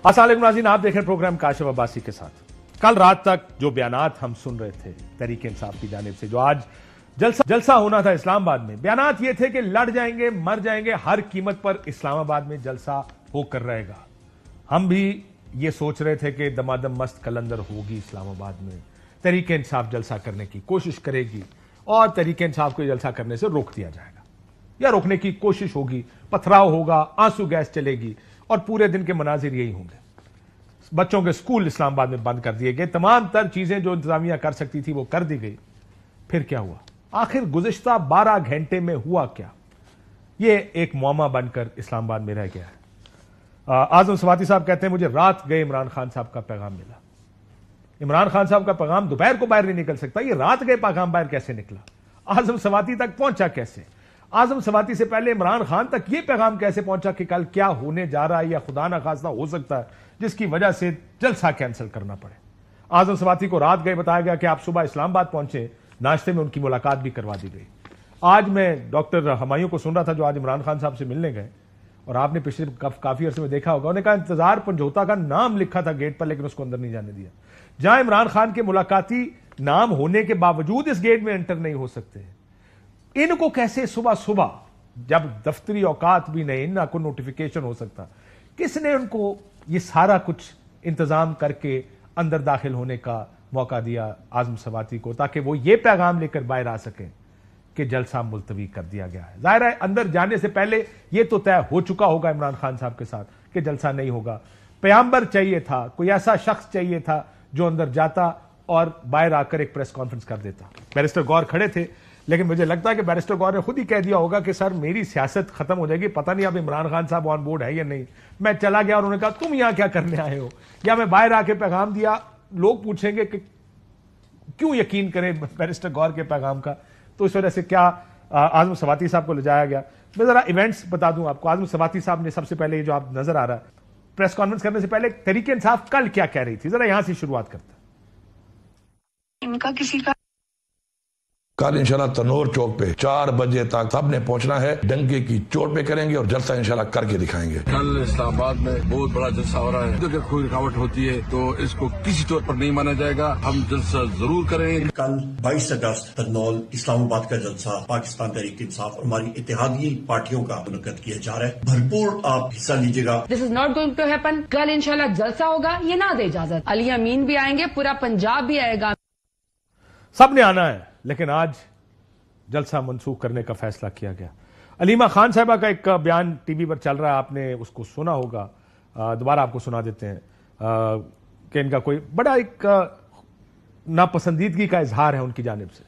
السلام علیکم ناظرین، آپ دیکھ رہے ہیں پروگرام کاشف عباسی کے ساتھ۔ کل رات تک جو بیانات ہم سن رہے تھے تحریک انصاف کی جانب سے، جو آج جلسہ ہونا تھا اسلام آباد میں، بیانات یہ تھے کہ لڑ جائیں گے، مر جائیں گے، ہر قیمت پر اسلام آباد میں جلسہ ہو کر رہے گا۔ ہم بھی یہ سوچ رہے تھے کہ دمادم مست کلندر ہوگی اسلام آباد میں، تحریک انصاف جلسہ کرنے کی کوشش کرے گی اور تحریک انصاف کو جلسہ کرنے سے روک دیا جائے گا یا روکنے کی کوشش ہوگی، پتھراؤ ہوگا، آنسو گیس چلے گی اور پورے دن کے مناظر یہی ہوں گے۔ بچوں کے سکول اسلام آباد میں بند کر دیے گئے، تمام تر چیزیں جو انتظامیہ کر سکتی تھی وہ کر دی گئی۔ پھر کیا ہوا؟ آخر گزشتہ 12 گھنٹے میں ہوا کیا؟ یہ ایک معمہ بن کر اسلام آباد میں رہ گیا ہے۔ اعظم سواتی صاحب کہتے ہیں مجھے رات گئے عمران خان صاحب کا پیغام ملا۔ عمران خان صاحب کا پیغام دوپہر کو باہر نہیں نکل سکتا، یہ رات گئے پیغام باہر کیسے نکلا؟ اعظم سواتی تک پہنچا کیسے؟ اعظم سواتی سے پہلے عمران خان تک یہ پیغام کیسے پہنچا کہ کل کیا ہونے جا رہا ہے یا خدا نہ خواستہ ہو سکتا ہے جس کی وجہ سے جلسہ کینسل کرنا پڑے؟ اعظم سواتی کو رات گئے بتایا گیا کہ آپ صبح اسلام آباد پہنچے، ناشتے میں ان کی ملاقات بھی کروا دی گئی۔ آج میں ڈاکٹر ہمایوں کو سن رہا تھا جو آج عمران خان صاحب سے ملنے گئے، اور آپ نے پچھلے کافی عرصے میں دیکھا ہوگا، انہوں نے کہا انتظار پنجوتا کا نام لکھا تھا گیٹ پر لیکن اس کو اندر نہیں جانے دیا۔ جہاں عمران خان کے ملاقاتی نام ہونے کے باوجود اس گیٹ میں انٹر نہیں ہو سکتے، ان کو کیسے صبح صبح جب دفتری اوقات بھی نہیں، نہ کوئی نوٹیفیکیشن ہو سکتا، کس نے ان کو یہ سارا کچھ انتظام کر کے اندر داخل ہونے کا موقع دیا اعظم سواتی کو، تاکہ وہ یہ پیغام لے کر باہر آ سکیں کہ جلسہ ملتوی کر دیا گیا ہے؟ ظاہر ہے اندر جانے سے پہلے یہ تو طے ہو چکا ہوگا عمران خان صاحب کے ساتھ کہ جلسہ نہیں ہوگا۔ پیغمبر چاہیے تھا، کوئی ایسا شخص چاہیے تھا جو اندر جاتا اور باہر آ کر ایک پریس کانفرنس کر دیتا۔ بیرسٹر گور کھڑے تھے، لیکن مجھے لگتا ہے کہ بیرسٹر گور نے خود ہی کہہ دیا ہوگا کہ سر میری سیاست ختم ہو جائے گی، پتہ نہیں اب عمران خان صاحب آن بورڈ ہے یا نہیں۔ میں چلا گیا اور انہوں نے کہا تم یہاں کیا کرنے آئے ہو، یا میں باہر آ کے پیغام دیا، لوگ پوچھیں گے کہ کیوں یقین کریں بیرسٹر گور کے پیغام کا؟ تو اس وجہ سے کیا اعظم سواتی صاحب کو لے جایا گیا۔ میں ذرا ایونٹس بتا دوں آپ کو۔ اعظم سواتی صاحب نے سب سے پہلے یہ جو آپ نظر آ رہا ہے پریس کانفرنس کرنے سے پہلے تحریک انصاف کل کیا کہہ رہی تھی، ذرا یہاں سے شروعات کرتے ہیں۔ ان کا کسی کا کل انشاءاللہ تنور چوک پہ 4 بجے تک سب نے پہنچنا ہے، ڈنکے کی چوٹ پہ کریں گے اور جلسہ انشاءاللہ کر کے دکھائیں گے۔ کل اسلام آباد میں بہت بڑا جلسہ ہو رہا ہے، اگر کوئی رکاوٹ ہوتی ہے تو اس کو کسی طور پر نہیں مانا جائے گا، ہم جلسہ ضرور کریں گے۔ کل 22 اگست ترنول اسلام آباد کا جلسہ پاکستان تحریک انصاف اور ہماری اتحادی پارٹیوں کا منعقد کیا جا رہا ہے، بھرپور آپ حصہ لیجیے گا۔ This is not going to happen۔ کل انشاءاللہ جلسہ ہوگا، یہ نہ دے اجازت۔ علی امین بھی آئیں گے، پورا پنجاب بھی آئے گا، سب نے آنا ہے، لیکن آج جلسہ منسوخ کرنے کا فیصلہ کیا گیا۔ علیمہ خان صاحبہ کا ایک بیان ٹی وی پر چل رہا ہے، آپ نے اس کو سنا ہوگا، دوبارہ آپ کو سنا دیتے ہیں کہ ان کا کوئی بڑا ایک ناپسندیدگی کا اظہار ہے ان کی جانب سے۔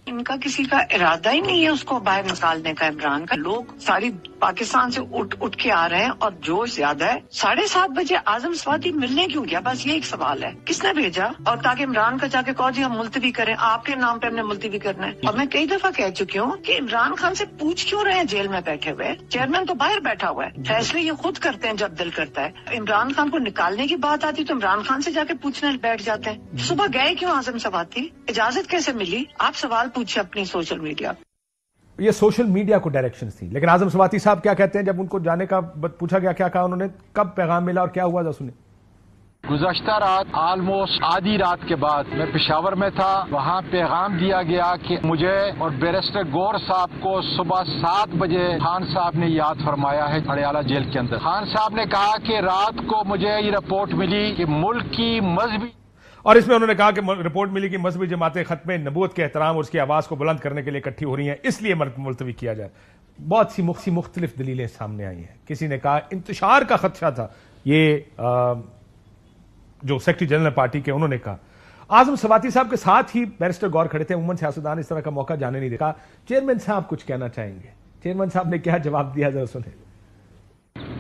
ان کا کسی کا ارادہ ہی نہیں ہے اس کو باہر نکالنے کا۔ عمران کا لوگ ساری پاکستان سے اٹھ کے آ رہے ہیں اور جوش زیادہ ہے۔ 7:30 بجے اعظم سواتی ملنے کیوں گیا؟ بس یہ ایک سوال ہے، کس نے بھیجا؟ اور تاکہ عمران کا جا کے کہو جی ہم ملتوی کریں، آپ کے نام پہ ہم نے ملتوی کرنا ہے۔ اور میں کئی دفعہ کہہ چکی ہوں کہ عمران خان سے پوچھ کیوں رہے ہیں جیل میں بیٹھے ہوئے؟ چیئرمین تو باہر بیٹھا ہوا ہے، فیصلے یہ خود کرتے ہیں جب دل کرتا ہے۔ عمران خان کو نکالنے کی بات آتی تو عمران خان سے جا کے پوچھنے بیٹھ جاتے ہیں۔ صبح گئے کیوں اعظم سواتی؟ اجازت کیسے ملی؟ آپ سوال پوچھے اپنی سوشل میڈیا۔ یہ سوشل میڈیا کو ڈائریکشنز تھی، لیکن اعظم سواتی صاحب کیا کہتے ہیں جب ان کو جانے کا پوچھا گیا، کیا کہا انہوں نے، کب پیغام ملا اور کیا ہوا؟ ذرا سنیں۔ گزشتہ رات آلموسٹ آدھی رات کے بعد میں پشاور میں تھا، وہاں پیغام دیا گیا کہ مجھے اور بیرسٹر گور صاحب کو صبح 7 بجے خان صاحب نے یاد فرمایا ہے اڈیالہ جیل کے اندر۔ خان صاحب نے کہا کہ رات کو مجھے یہ رپورٹ ملی کہ ملک کی مذہبی، اور اس میں انہوں نے کہا کہ رپورٹ ملی کہ مذہبی جماعتیں ختم نبوت کے احترام اور اس کی آواز کو بلند کرنے کے لیے اکٹھی ہو رہی ہیں، اس لیے ملتوی کیا جائے۔ بہت سی مختلف دلیلیں سامنے آئی ہیں۔ کسی نے کہا انتشار کا خدشہ تھا، یہ جو سیکرٹری جنرل پارٹی کے انہوں نے کہا۔ اعظم سواتی صاحب کے ساتھ ہی بیرسٹر گور کھڑے تھے، عموماً سیاستدان اس طرح کا موقع جانے نہیں دیتا۔ چیئرمین صاحب کچھ کہنا چاہیں گے؟ چیئرمین صاحب نے کیا جواب دیا، ذرا سنیں۔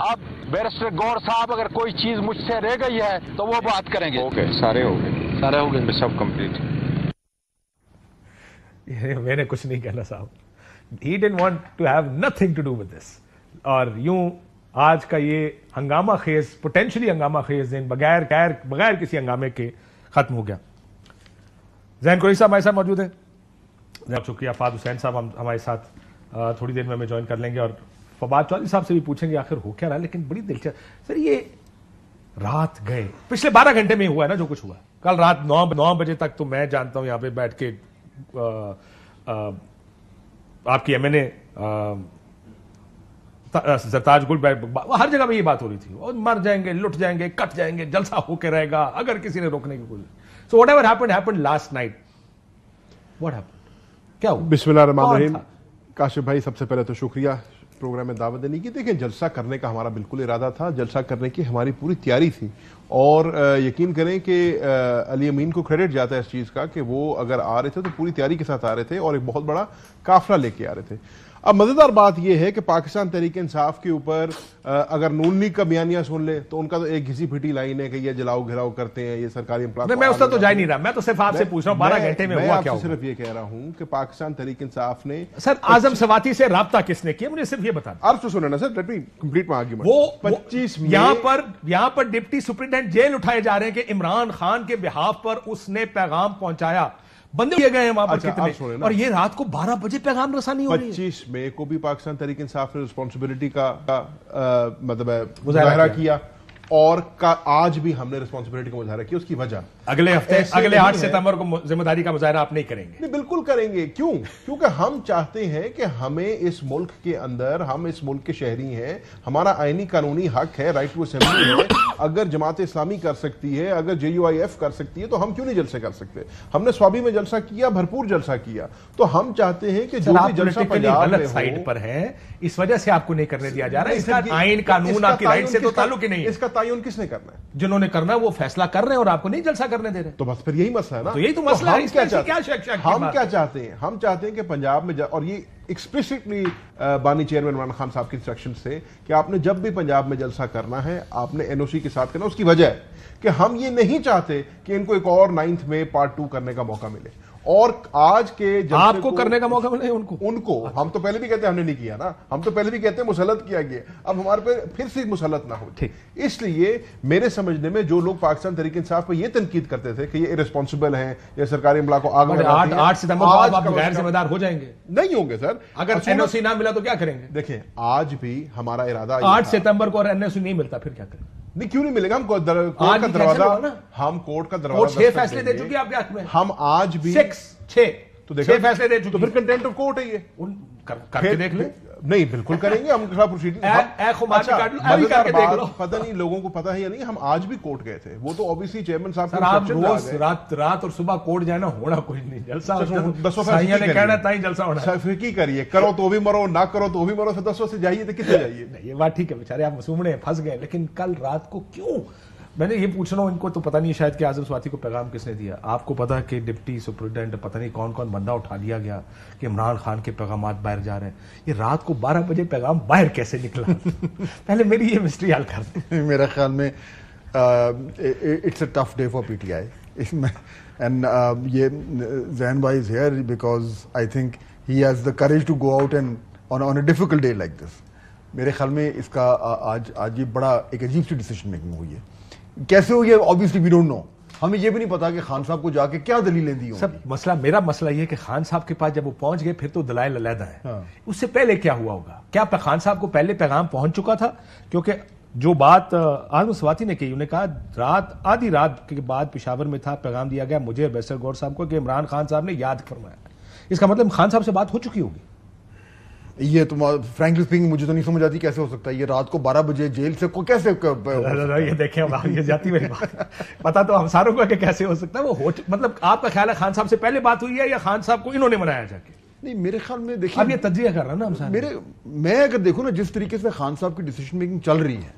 اب بیرسٹر گور صاحب اگر کوئی چیز مجھ سے رہ گئی ہے تو وہ بات کریں گے۔ اوکے، سارے ہو گئے سب کمپلیٹ۔ میں نے کچھ نہیں کہنا صاحب، he didn't want to have nothing to do with this۔ اور یوں آج کا یہ ہنگامہ خیز، پوٹینشلی ہنگامہ خیز دن بغیر کسی ہنگامے کے ختم ہو گیا۔ ذہن قریشی صاحب ہمارے ساتھ موجود ہیں، بہت شکریہ۔ فہد حسین صاحب ہمارے ساتھ تھوڑی دیر میں ہمیں جوائن کر لیں گے، اور فواد چودھری صاحب سے بھی پوچھیں گے آخر ہو کیا رہا ہے۔ لیکن بڑی دلچسپ سر، یہ رات گئے, پچھلے 12 گھنٹے میں ہوا ہے نا جو کچھ ہوا. کل رات 9 بجے تک تو میں جانتا ہوں یہاں پہ بیٹھ کے آپ کی MNA زرتاج گل ہر جگہ میں یہ بات ہو رہی تھی, اور مر جائیں گے, لٹ جائیں گے, کٹ جائیں گے, جلسہ ہو کے رہے گا اگر کسی نے روکنے کی کوشش. So what ever happened last night, what happened, کیا ہوا؟ بسم اللہ الرحمن الرحیم. کاشف بھائی سب سے پہلے تو شکریہ پروگرام میں دعوت دینے کی. دیکھیں جلسہ کرنے کا ہمارا بالکل ارادہ تھا, جلسہ کرنے کی ہماری پوری تیاری تھی, اور یقین کریں کہ علی امین کو کریڈٹ جاتا ہے اس چیز کا کہ وہ اگر آ رہے تھے تو پوری تیاری کے ساتھ آ رہے تھے اور ایک بہت بڑا قافلہ لے کے آ رہے تھے. اب مزیدار بات یہ ہے کہ پاکستان تحریک انصاف کے اوپر اگر نون لیگ کا بیانیہ سن لے تو ان کا تو ایک گھسی پھٹی لائن ہے کہ یہ جلاؤ گھراؤ کرتے ہیں, یہ سرکاری امپلات. میں اس تو جا ہی نہیں رہا, میں تو صرف آپ سے پوچھ رہا ہوں 12 گھنٹے میں ہوا کیا ہوا. صرف یہ کہہ رہا ہوں کہ پاکستان تحریک انصاف نے سر اعظم سواتی سے رابطہ کس نے کیا, مجھے صرف یہ بتا دیں. آپ تو سنیں نا sir, let me complete my argument. وہ 25 یہاں پر ڈپٹی سپرنٹینڈنٹ جیل اٹھائے جا رہے ہیں کہ عمران خان کے بہاف پر اس نے پیغام پہنچایا, بندے کیے گئے ہیں وہاں پر کتنے, اور یہ رات کو 12 بجے پیغام رسانی ہو رہی ہے. 25 مئی کو بھی پاکستان تحریک انصاف نے رسپانسبلٹی کا مطلب مظاہرہ کیا, اور آج بھی ہم نے رسپانسبلٹی کا مظاہرہ کیا. اس کی وجہ اگلے ہفتے اگلے 8 ستمبر کو ذمہ داری کا مظاہرہ آپ نہیں کریں گے؟ نہیں, بالکل کریں گے. کیوں؟ کیونکہ ہم چاہتے ہیں کہ ہمیں اس ملک کے اندر, ہم اس ملک کے شہری ہیں, ہمارا آئینی قانونی حق ہے, رائٹ ٹو اسمبلی ہے. اگر جماعت اسلامی کر سکتی ہے, اگر JUIF کر سکتی ہے, تو ہم کیوں نہیں جلسے کر سکتے؟ ہم نے سوابی میں جلسہ کیا, بھرپور جلسہ کیا. تو ہم چاہتے ہیں کہ جو بھی جلسہ پنجاب میں غلط سائٹ پر ہے, اس وجہ سے آپ کو نہیں کرنے دیا جا رہا ہے. اس کا آئین قانون آپ کی رائٹ سے تو تعلق ہی نہیں ہے. اس کا تعین کس نے کرنا ہے؟ جنہوں نے کرنا ہے وہ فیصلہ کر رہے ہیں اور آپ کو نہیں جلسہ کرنے دے رہے. تو بس پھر یہی مسئلہ ہے نا. تو یہی تو مسئلہ ہے. ہم کیا چاہتے ہیں؟ ہم چاہتے ہیں کہ پنجاب میں, اور یہ ایکسپلیسٹلی بانی چیئرمین عمران خان صاحب کی انسٹرکشن سے, کہ آپ نے جب بھی پنجاب میں جلسہ کرنا ہے آپ نے NOC کے ساتھ کرنا. اس کی وجہ ہے کہ ہم یہ نہیں چاہتے کہ ان کو ایک اور 9 میں پارٹ 2 کرنے کا موقع ملے, اور آج کے آپ کو کرنے کا موقع ملے ان کو. ہم تو پہلے بھی کہتے ہیں ہم نے نہیں کیا نا, ہم تو پہلے بھی کہتے ہیں مسلط کیا گیا, اب ہمارے پہ پھر سے مسلط نہ ہو. اس لیے میرے سمجھنے میں جو لوگ پاکستان تحریک انصاف پہ یہ تنقید کرتے تھے کہ یہ ارسپانسبل ہیں, یہ سرکاری املاک کو آگ لگاتے ہیں, 8 ستمبر کو آپ غیر ذمہ دار ہو جائیں گے. نہیں ہوں گے سر. اگر NOC نہ ملا تو کیا کریں گے؟ دیکھیں آج بھی ہمارا ارادہ 8 ستمبر کو اور NOC نہیں ملتا پھر کیا کریں؟ نہیں, کیوں نہیں ملے گا؟ ہم کورٹ کا دروازہ, ہم کورٹ کا دروازہ 6 فیصلے دے چکی آپ کے حق میں. ہم آج بھی 6 تو دیکھیں فیصلے دے چکے, تو پھر کنٹینٹ آف کورٹ ہے یہ. کر کے دیکھ لیں. نہیں بالکل کریں گے ہم پروسیڈنگ. پتہ نہیں لوگوں کو پتہ ہے یا نہیں, ہم آج بھی کورٹ گئے تھے. وہ تو اوبیسلی چیئرمین صاحب روز رات اور صبح کورٹ جانا ہونا کوئی نہیں. جلسہ فقی کریے, کرو تو بھی مرو, نہ کرو تو بھی مرو. 10 سے جائیے تو کتنے جائیے؟ یہ بات ٹھیک ہے, بیچارے آپ مسومڑے پھنس گئے. لیکن کل رات کو کیوں, میں نے یہ پوچھ رہا ہوں, ان کو تو پتہ نہیں شاید کہ اعظم سواتی کو پیغام کس نے دیا. آپ کو پتا ہے کہ ڈپٹی سپرنٹینڈنٹ پتہ نہیں کون کون بندہ اٹھا لیا گیا کہ عمران خان کے پیغامات باہر جا رہے ہیں. یہ رات کو 12 بجے پیغام باہر کیسے نکلا؟ پہلے میری یہ مسٹری حل کر دیں. میرا خیال میں it's a tough day for PTI اس میں, اینڈ یہ ذہن بھائی is here because I think he has the courage to go out and on a difficult day like this. میرے خیال میں اس کا آج یہ بڑا ایک عجیب سی ڈیسیژن میکنگ ہوئی ہے. کیسے ہوئی ہے obviously we don't know. ہمیں یہ بھی نہیں پتا کہ خان صاحب کو جا کے کیا دلیلیں دی ہوں. سب میرا مسئلہ یہ کہ خان صاحب کے پاس جب وہ پہنچ گئے پھر تو دلائل علیحدہ ہیں. اس سے پہلے کیا ہوا ہوگا؟ کیا خان صاحب کو پہلے پیغام پہنچ چکا تھا؟ کیونکہ جو بات اعظم سواتی نے کہی, انہوں نے کہا آدھی رات کے بعد پشاور میں تھا, پیغام دیا گیا مجھے بیرسٹر گور صاحب کو کہ عمران خان صاحب نے یاد فرمایا. اس کا مطلب خان صاحب سے بات ہو چکی ہوگی. یہ تو فرینکلی اسپیکنگ مجھے تو نہیں سمجھ آتی کیسے ہو سکتا ہے یہ رات کو 12 بجے جیل سے کیسے. یہ دیکھیں یہ جاتی میری بات, پتا تو ہم ساروں کو کہ کیسے ہو سکتا ہے وہ مطلب آپ کا خیال ہے خان صاحب سے پہلے بات ہوئی ہے یا خان صاحب کو انہوں نے منایا جا کے؟ نہیں میرے خیال میں دیکھیے, اب یہ تجزیہ کر رہا نا ہم سارے. میں اگر دیکھوں نا جس طریقے سے خان صاحب کی ڈیسیژن میکنگ چل رہی ہے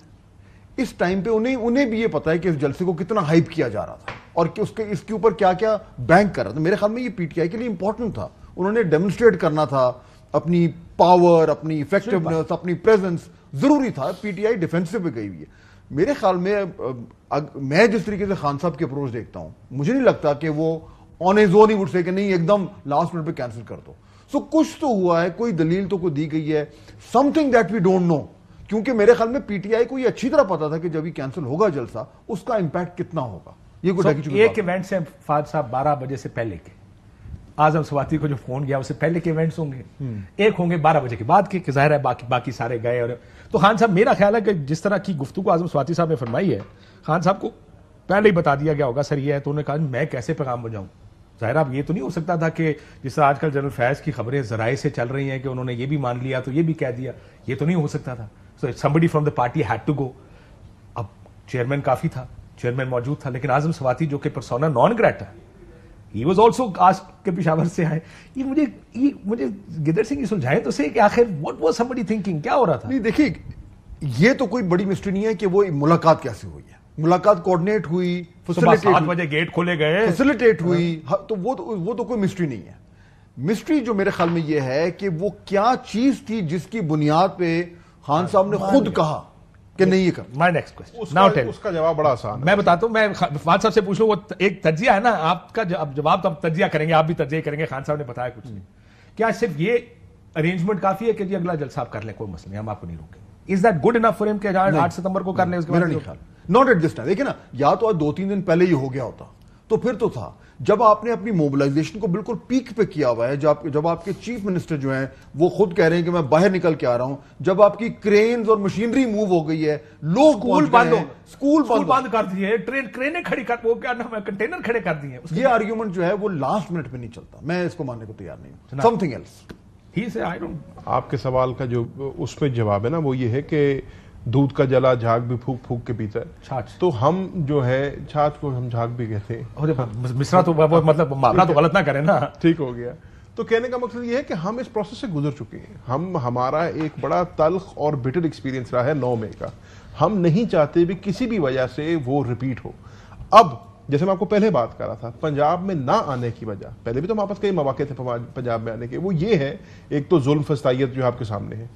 اس ٹائم پہ, انہیں بھی یہ پتا ہے کہ اس جلسے کو کتنا ہائپ کیا جا رہا تھا اور کہ اس کے اوپر کیا کیا بینک کر رہا تھا. میرے خیال میں یہ PTI کے لیے امپورٹنٹ تھا. انہوں نے ڈیمونسٹریٹ کرنا تھا اپنی پاور, اپنی افیکٹونیس, اپنی پریزنس. ضروری تھا. PTI ڈیفینسو پہ گئی ہوئی ہے. میرے خیال میں جس طریقے سے خان صاحب کی اپروچ دیکھتا ہوں, مجھے نہیں لگتا کہ وہ on his own he would say کہ نہیں ایک دم لاسٹ منٹ پہ کینسل کر دو. سو کچھ تو ہوا ہے, کوئی دلیل تو کوئی دی گئی ہے, something that we don't know. کیونکہ میرے خیال میں PTI کو یہ اچھی طرح پتا تھا کہ جب یہ کینسل ہوگا جلسہ اس کا امپیکٹ کتنا ہوگا. یہ ایک ایونٹ سے فاض صاحب 12 بجے سے پہلے کے اعظم سواتی کو جو فون گیا اس سے پہلے کے ایونٹس ہوں گے, ایک ہوں گے 12 بجے کے بعد کے, کہ ظاہر ہے باقی سارے گئے. اور تو خان صاحب میرا خیال ہے کہ جس طرح کی گفتگو اعظم سواتی صاحب نے فرمائی ہے, خان صاحب کو پہلے ہی بتا دیا گیا ہوگا سر یہ ہے, تو انہوں نے کہا میں کیسے پیغام بجاؤں. ظاہر اب یہ تو نہیں ہو سکتا تھا کہ جس طرح آج کل جنرل فیض کی خبریں ذرائع سے چل رہی ہیں کہ انہوں نے یہ بھی مان لیا تو یہ بھی کہہ دیا, یہ تو نہیں ہو سکتا تھا. سو somebody from the party had to go. اب چیئرمین کافی تھا, چیئرمین موجود تھا, لیکن اعظم سواتی جو کہ پرسونا نان گریٹا ہے, he was also asked کہ پشاور سے آئے. یہ مجھے گدر سنگھ یہ سلجھائیں تو صحیح کہ آخر what was somebody thinking, کیا ہو رہا تھا؟ نہیں دیکھیے, یہ تو کوئی بڑی مسٹری نہیں ہے کہ وہ ملاقات کیسے ہوئی ہے. ملاقات کوآرڈینیٹ ہوئی, صبح 7 بجے گیٹ کھولے گئے, فیسیلیٹیٹ ہوئی, تو وہ تو کوئی مسٹری نہیں ہے. مسٹری جو میرے خیال میں یہ ہے کہ وہ کیا چیز تھی جس کی بنیاد پہ خان صاحب نے خود کہا کہ نہیں یہ کر. My next question. اس کا جواب بڑا آسان ہے. میں بتاتا ہوں, میں فواد صاحب سے پوچھ لوں, وہ ایک تجزیہ ہے نا آپ کا, جواب تو آپ تجزیہ کریں گے, آپ بھی تجزیہ کریں گے. خان صاحب نے بتایا کچھ نہیں. کیا صرف یہ ارینجمنٹ کافی ہے کہ جی اگلا جلسہ آپ کر لیں, کوئی مسئلہ نہیں, ہم آپ کو نہیں روکیں؟ Is that good enough for him کہ 8 ستمبر کو کر لیں؟ اس کے میرا نہیں خیال, ناٹ ایٹ دس ٹائم. دیکھیں نا, یا تو آج 2-3 دن پہلے یہ ہو گیا ہوتا تو پھر تو تھا. جب آپ نے اپنی موبلائزیشن کو بالکل پیک پہ کیا ہوا ہے, جب آپ کے چیف منسٹر جو ہیں وہ خود کہہ رہے ہیں کہ میں باہر نکل کے آ رہا ہوں, جب آپ کی کرینز اور مشینری موو ہو گئی ہے, لوگ اسکول بند کر دیے, ٹرینیں کھڑی کر, وہ کیا نام ہے, کنٹینر کھڑے کر دیے. یہ آرگیومنٹ جو ہے وہ لاسٹ منٹ پہ نہیں چلتا, میں اس کو ماننے کو تیار نہیں ہوں. Something else. آپ کے سوال کا جو اس میں جواب ہے نا وہ یہ ہے کہ دودھ کا جلا جھاگ بھی پھونک پھونک کے پیتا ہے. تو ہم جو ہے چھاچ کو ہم جھاگ بھی کہتے ہیں. مصرا تو مطلب معاملہ تو غلط نہ کریں نا. ٹھیک ہو گیا. تو کہنے کا مقصد یہ ہے کہ ہم اس پروسیس سے گزر چکے ہیں. ہمارا ایک بڑا تلخ اور بٹر ایکسپیرینس رہا ہے 9 مئی کا. ہم نہیں چاہتے بھی کسی بھی وجہ سے وہ ریپیٹ ہو. اب جیسے میں آپ کو پہلے بات کر رہا تھا, پنجاب میں نہ آنے کی وجہ, پہلے بھی تو ہمارے پاس کئی مواقع تھے پنجاب میں آنے کے, وہ یہ ہے ایک تو ظلم فسطائیت جو آپ کے سامنے ہے,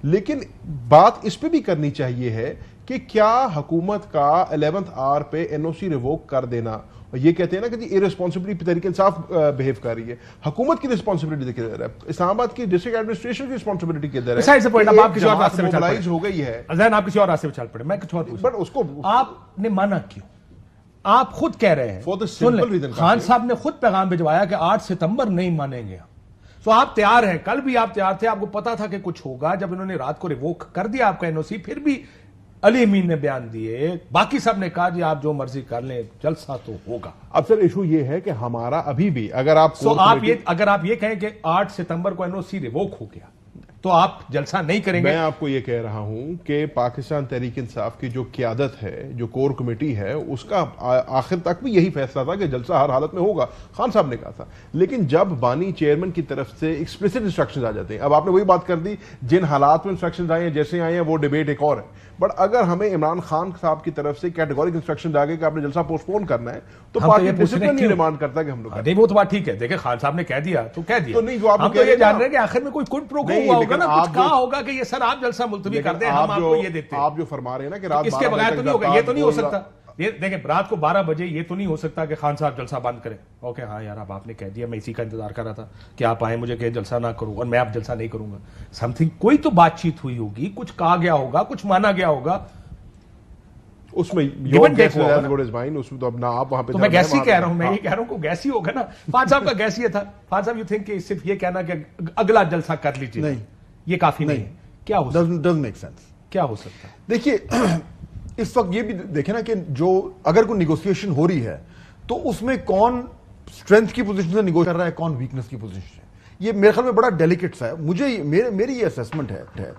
لیکن بات اس پہ بھی کرنی چاہیے ہے کہ کیا حکومت کا 11th آور پہ NOC ریووک کر دینا, اور یہ کہتے ہیں نا کہ جی ارسپانسبلٹی تحریک انصاف بہیو کر رہی ہے, حکومت کی رسپانسبلٹی کدھر ہے, اسلام آباد کی ڈسٹرکٹ ایڈمنسٹریشن کی رسپانسبلٹی کدھر ہے, آپ کسی اور راستے پہ موبلائز ہو گئی ہے, آپ کسی اور راستے پہ چل پڑے. میں کچھ اور پوچھوں, بٹ اس کو آپ نے مانا کیوں؟ آپ خود کہہ رہے ہیں, خان صاحب نے خود پیغام بھجوایا کہ 8 ستمبر نہیں مانیں گے. تو آپ تیار ہیں, کل بھی آپ تیار تھے, آپ کو پتا تھا کہ کچھ ہوگا. جب انہوں نے رات کو ریووک کر دیا آپ کا NOC, پھر بھی علی امین نے بیان دیے, باقی سب نے کہا جی آپ جو مرضی کر لیں, جلسہ تو ہوگا. اب سر ایشو یہ ہے کہ ہمارا ابھی بھی اگر آپ یہ کہیں کہ 8 ستمبر کو NOC ریووک ہو گیا تو آپ جلسہ نہیں کریں گے. میں آپ کو یہ کہہ رہا ہوں کہ پاکستان تحریک انصاف کی جو قیادت ہے, جو کور کمیٹی ہے, اس کا آخر تک بھی یہی فیصلہ تھا کہ جلسہ ہر حالت میں ہوگا. خان صاحب نے کہا تھا, لیکن جب بانی چیئرمین کی طرف سے ایکسپلیسٹ انسٹرکشنز آ جاتے ہیں, اب آپ نے وہی بات کر دی, جن حالات میں انسٹرکشنز آئے ہیں جیسے آئے ہیں وہ ڈیبیٹ ایک اور ہے, بٹ اگر ہمیں عمران خان صاحب کی طرف سے کیٹیگورک انسٹرکشن آ گئے کہ آپ نے جلسہ پوسٹ پون کرنا ہے, تو پارٹی ڈسپلن نہیں ڈیمانڈ کرتا کہ ہم لوگ. نہیں وہ تو بات ٹھیک ہے, دیکھیں خان صاحب نے کہہ دیا تو کہہ دیا, ہم تو یہ جان رہے ہیں کہ آخر میں کوئی کوڈ پرو ہوا ہوگا نا, کچھ کہا ہوگا کہ یہ سر آپ جلسہ ملتوی کر دیں, ہم آپ کو یہ دیتے ہیں. آپ جو فرما رہے ہیں نا کہ رات اس کے بغیر تو نہیں ہوگا, یہ تو نہیں ہو سکتا. یہ دیکھیں رات کو 12 بجے یہ تو نہیں ہو سکتا کہ خان صاحب جلسہ بند کریں. اوکے ہاں یار اب آپ نے کہہ دیا, میں اسی کا انتظار کر رہا تھا کہ آپ آئیں, مجھے کہ جلسہ نہ کروں, اور میں اب جلسہ نہیں کروں گا. سم تھنگ کوئی تو بات چیت ہوئی ہوگی, کچھ کہا گیا ہوگا, کچھ مانا گیا ہوگا. اس میں تو اب نہ آپ وہاں پہ, تو میں گیسی کہہ رہا ہوں, میں یہ کہہ رہا ہوں کہ گیسی ہوگا نا. فہد صاحب کا گیسی یہ تھا. فہد صاحب یو تھنک کہ صرف یہ کہنا کہ اگلا جلسہ کر لیجیے, نہیں یہ کافی نہیں. کیا ہو ڈزنٹ میک سینس. کیا ہو سکتا ہے؟ دیکھیے اس وقت یہ بھی دیکھیں نا کہ جو اگر کوئی نیگوسیشن ہو رہی ہے تو اس میں کون اسٹرینتھ کی پوزیشن سے نیگوشیٹ کر رہا ہے, کون ویکنس کی پوزیشن سے. یہ میرے خیال میں بڑا ڈیلیکیٹ سا ہے. میری یہ اسیسمنٹ ہے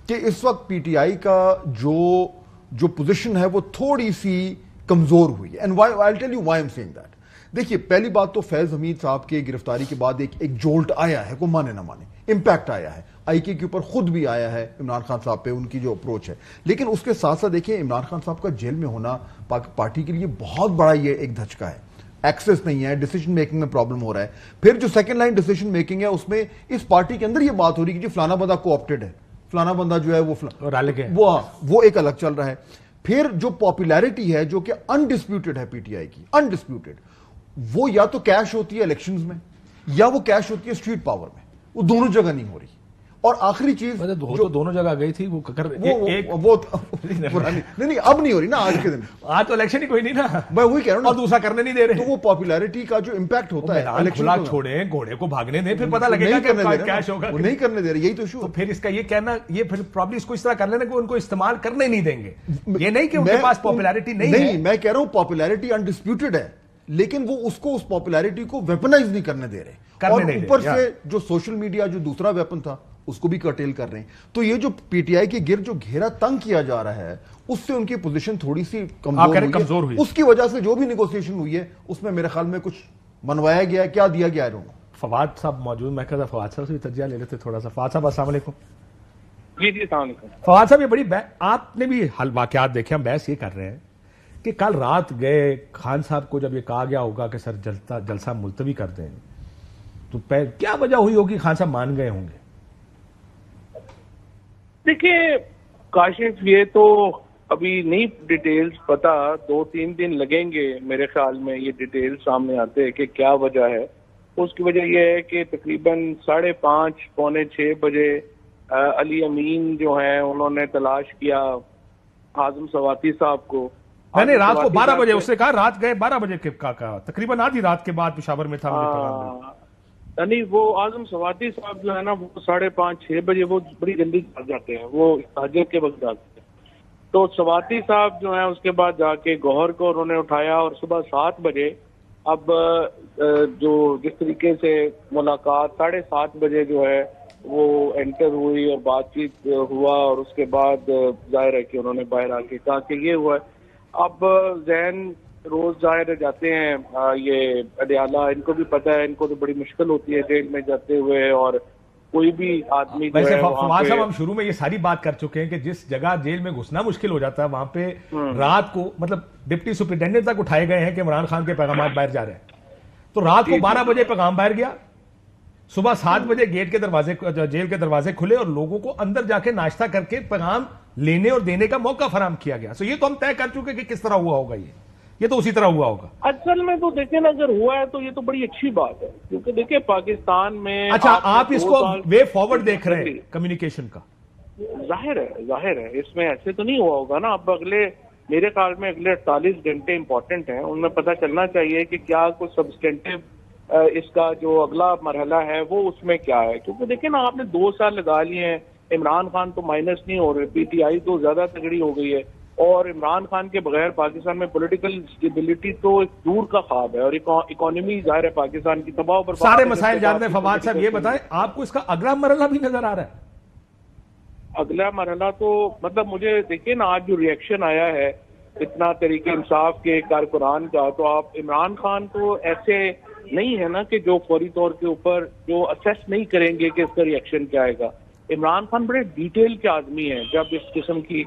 کہ اس وقت پی ٹی آئی کا جو پوزیشن ہے وہ تھوڑی سی کمزور ہوئی ہے. And I tell you why I'm seeing that. دیکھیے پہلی بات تو فیض حمید صاحب کے گرفتاری کے بعد ایک جولٹ آیا ہے, کو مانے نہ مانے, امپیکٹ آیا ہے. آئی کے اوپر خود بھی آیا ہے عمران خان صاحب پہ, ان کی جو اپروچ ہے. لیکن اس کے ساتھ ساتھ دیکھیں عمران خان صاحب کا جیل میں ہونا پارٹی کے لیے بہت بڑا یہ ایک دھچکا ہے. ایکسس نہیں ہے, ڈیسیجن میکنگ میں پرابلم ہو رہا ہے. پھر جو سیکنڈ لائن ڈیسیجن میکنگ ہے اس میں اس پارٹی کے اندر یہ بات ہو رہی ہے کہ جی فلانا بندہ کو آپٹیڈ ہے, فلانا بندہ جو ہے وہ ایک الگ چل رہا ہے. پھر جو پاپولیرٹی ہے جو کہ انڈسپیوٹڈ ہے پی ٹی آئی کی, انڈسپیوٹڈ, وہ یا تو کیش ہوتی ہے الیکشنز میں یا وہ کیش ہوتی ہے اسٹریٹ پاور میں. وہ دونوں جگہ نہیں ہو رہی. اور آخری چیز جو دونوں جگہ گئی تھی وہ نہیں اب نہیں ہو رہی نا آج کے دن. آج تو الیکشن ہی کوئی نہیں نا, میں وہی کہہ رہا ہوں, اور دوسرا کرنے نہیں دے رہے. تو وہ پاپولیرٹی کا جو امپیکٹ ہوتا ہے الیکشن چھوڑیں, گھوڑے کو بھاگنے دیں, پھر پتہ لگے گا کہ کیش ہوگا. وہ نہیں کرنے دے رہے, یہی تو ایشو. تو پھر اس کا یہ کہنا, یہ پھر پرابلی اس کو اس طرح کر لینا کہ ان کو استعمال کرنے نہیں دیں گے. یہ نہیں کہ ان کے پاس پاپولیرٹی نہیں ہے. نہیں, میں کہہ رہا ہوں پاپولیرٹی انڈسپیوٹڈ ہے, لیکن وہ اس کو اس پاپولیرٹی کو ویپنائز نہیں کرنے دے رہے, اور اوپر سے جو سوشل میڈیا جو دوسرا ویپن تھا اس کو بھی کرٹیل کر رہے ہیں. تو یہ جو پی ٹی آئی کے گرد جو گھیرا تنگ کیا جا رہا ہے, اس سے ان کی پوزیشن تھوڑی سی کمزور ہوئی. اس کی وجہ سے جو بھی نیگوسیشن ہوئی ہے اس میں میرے خیال میں کچھ منوایا گیا ہے, کیا دیا گیا ہے. فواد صاحب موجود, میں کہتا فواد صاحب سے بھی تجزیہ لے لیتے تھوڑا سا. فواد صاحب السلام علیکم. جی السلام علیکم. فواد صاحب, یہ بڑی آپ نے بھی حل واقعات دیکھے, ہم بحث یہ کر رہے ہیں کہ کل رات گئے خان صاحب کو جب یہ کہا گیا ہوگا کہ سر جلسہ ملتوی کر دیں, تو کیا وجہ ہوئی ہوگی خان صاحب مان گئے ہوں گے؟ دیکھیے کاشف, یہ تو ابھی نہیں ڈیٹیلز پتا, 2-3 دن لگیں گے میرے خیال میں یہ ڈیٹیل سامنے آتے ہیں کہ کیا وجہ ہے. اس کی وجہ یہ ہے کہ تقریباً 5:30 پونے 6 بجے علی امین جو ہیں انہوں نے تلاش کیا اعظم سواتی صاحب کو. میں نے رات کو 12 بجے اس نے کہا, رات گئے 12 بجے کا تقریباً آدھی رات کے بعد پشاور میں تھا. یعنی وہ اعظم سواتی صاحب جو ہے نا, وہ 5:30-6 بجے وہ بڑی جلدی جاگ جاتے ہیں, وہ تہجد کے وقت جاتے ہیں. تو سواتی صاحب جو ہیں اس کے بعد جا کے گوہر کو انہوں نے اٹھایا, اور صبح 7 بجے اب جو جس طریقے سے ملاقات 7:30 بجے جو ہے وہ انٹر ہوئی اور بات چیت ہوا, اور اس کے بعد ظاہر ہے کہ انہوں نے باہر آ کے کہا کہ یہ ہوا ہے. اب ذہن روز ظاہر جاتے ہیں یہ اڈیالہ, ان کو بھی پتہ ہے, ان کو تو بڑی مشکل ہوتی ہے جیل میں جاتے ہوئے, اور کوئی بھی آدمی جو ہے فواد صاحب, ہم شروع میں یہ ساری بات کر چکے ہیں کہ جس جگہ جیل میں گھسنا مشکل ہو جاتا ہے وہاں پہ رات کو مطلب ڈپٹی سپرنٹینڈنٹ تک اٹھائے گئے ہیں کہ عمران خان کے پیغامات باہر جا رہے ہیں. تو رات کو 12 بجے پیغام باہر گیا, صبح 7 بجے گیٹ کے دروازے, جیل کے دروازے کھلے, اور لوگوں کو اندر جا کے ناشتہ کر کے پیغام لینے اور دینے کا موقع فراہم کیا گیا. سو یہ تو ہم طے کر چکے کہ کس طرح ہوا ہوگا, یہ تو اسی طرح ہوا ہوگا. اصل میں تو دیکھیں نا, اگر ہوا ہے تو یہ تو بڑی اچھی بات ہے, کیونکہ دیکھیں پاکستان میں. اچھا, آپ اس کو وے فارورڈ دیکھ رہے ہیں کمیونیکیشن کا؟ ظاہر ہے اس میں ایسے تو نہیں ہوا ہوگا نا. اب میرے خیال میں اگلے 48 گھنٹے امپورٹنٹ ہیں, ان میں پتہ چلنا چاہیے کہ کیا کوئی سبسٹینٹیو اس کا جو اگلا مرحلہ ہے وہ اس میں کیا ہے. کیونکہ دیکھیں نا, آپ نے 2 سال لگا لیے ہیں, عمران خان تو مائنس نہیں ہو رہے, پی ٹی آئی تو زیادہ تگڑی ہو گئی ہے, اور عمران خان کے بغیر پاکستان میں پولیٹیکل اسٹیبلٹی تو ایک دور کا خواب ہے, اور اکانومی ظاہر ہے پاکستان کی تباہ پر سارے مسائل جانتے ہیں. فواد صاحب یہ بتائیں, آپ کو اس کا اگلا مرحلہ بھی نظر آ رہا ہے؟ اگلا مرحلہ تو مطلب مجھے دیکھیں نا, آج جو ریئیکشن آیا ہے اتنا تحریک انصاف کے کارکنان کا, تو آپ عمران خان تو ایسے نہیں ہے نا کہ جو فوری طور کے اوپر جو اسیس نہیں کریں گے کہ اس کا ریئیکشن کیا آئے گا. عمران خان بڑے ڈیٹیل کے آدمی ہیں, جب اس قسم کی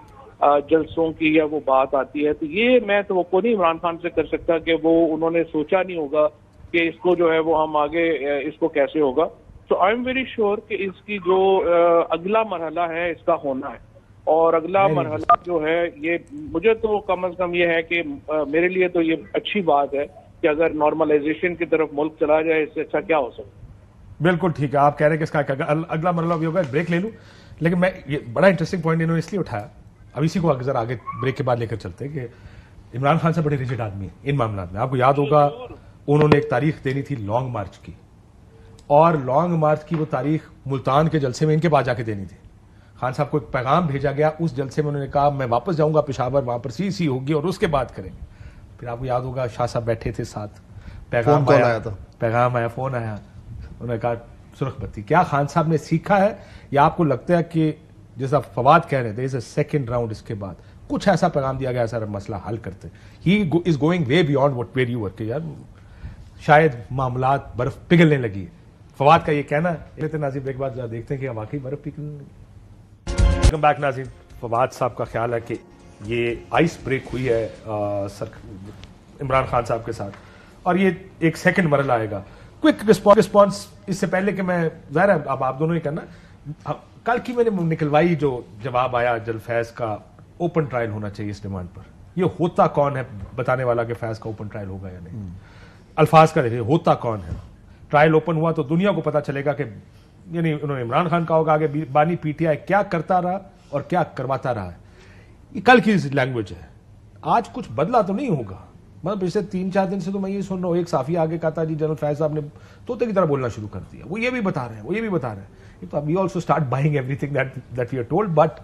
جلسوں کی یا وہ بات آتی ہے, تو یہ میں توقع نہیں عمران خان سے کر سکتا کہ وہ انہوں نے سوچا نہیں ہوگا کہ اس کو جو ہے وہ ہم آگے اس کو کیسے ہوگا. تو آئی ایم ویری شیور کہ اس کی جو اگلا مرحلہ ہے اس کا ہونا ہے, اور اگلا مرحلہ جو ہے یہ مجھے تو کم از کم یہ ہے کہ میرے لیے تو یہ اچھی بات ہے کہ اگر نارملائزیشن کی طرف ملک چلا جائے, اس سے اچھا کیا ہو سکتا. بالکل ٹھیک ہے, آپ کہہ رہے ہیں کہ اس کا اگلا مرحلہ بھی ہوگا. بریک لے لوں, لیکن میں یہ بڑا انٹرسٹنگ پوائنٹ انہوں نے اس لیے اٹھایا, اب اسی کو ذرا آگے بریک کے بعد لے کر چلتے ہیں, کہ عمران خان سے بڑے ریجڈ آدمی ہیں ان معاملات میں. آپ کو یاد ہوگا انہوں نے ایک تاریخ دینی تھی لانگ مارچ کی, اور لانگ مارچ کی وہ تاریخ ملتان کے جلسے میں ان کے پاس جا کے دینی تھی. خان صاحب کو ایک پیغام بھیجا گیا, اس جلسے میں انہوں نے کہا میں واپس جاؤں گا پشاور, وہاں پر سی ہوگی اور اس کے بعد کریں گے. پھر آپ کو یاد ہوگا شاہ صاحب بیٹھے تھے ساتھ, پیغام آیا, فون آیا, انہوں نے کہا سرخ بتی. کیا خان صاحب نے سیکھا ہے, یا آپ کو لگتا ہے کہ جیسا فواد کہہ رہے تھے سیکنڈ راؤنڈ اس کے بعد کچھ ایسا پیغام دیا گیا سر مسئلہ حل کرتے, he is going way beyond what where you were, کہ یار شاید معاملات برف پگھلنے لگی ہے. فواد کا یہ کہنا ہے. ناظرین ایک بار دیکھتے ہیں کہ واقعی برف پگھلنے لگی. ویلکم بیک ناظرین. فواد صاحب کا خیال ہے کہ یہ آئس بریک ہوئی ہے عمران خان صاحب کے ساتھ, اور یہ ایک سیکنڈ مرحلہ آئے گا. کوئک رسپانس اس سے پہلے کہ میں ظاہر ہے اب آپ دونوں ہی کرنا. کل کی میں نے نکلوائی جو جواب آیا جل فیض کا, اوپن ٹرائل ہونا چاہیے اس ڈیمانڈ پر. یہ ہوتا کون ہے بتانے والا کہ فیض کا اوپن ٹرائل ہوگا یا نہیں؟ الفاظ کا دیکھیں, ہوتا کون ہے. ٹرائل اوپن ہوا تو دنیا کو پتا چلے گا کہ یعنی انہوں نے عمران خان کہا ہوگا آگے بانی پی ٹی آئی کیا کرتا رہا اور کیا کرواتا رہا ہے. یہ کل کی لینگویج ہے, آج کچھ بدلا تو نہیں ہوگا. مطلب پچھلے 3-4 دن سے تو میں یہ سن رہا ہوں, ایک صحافی آگے کہا تھا جی جنرل فیض صاحب نے طوطے کی طرح بولنا شروع کر دیا, وہ یہ بھی بتا رہے ہیں, وہ یہ بھی بتا رہے ہیں. تو we also start buying everything that we are told. But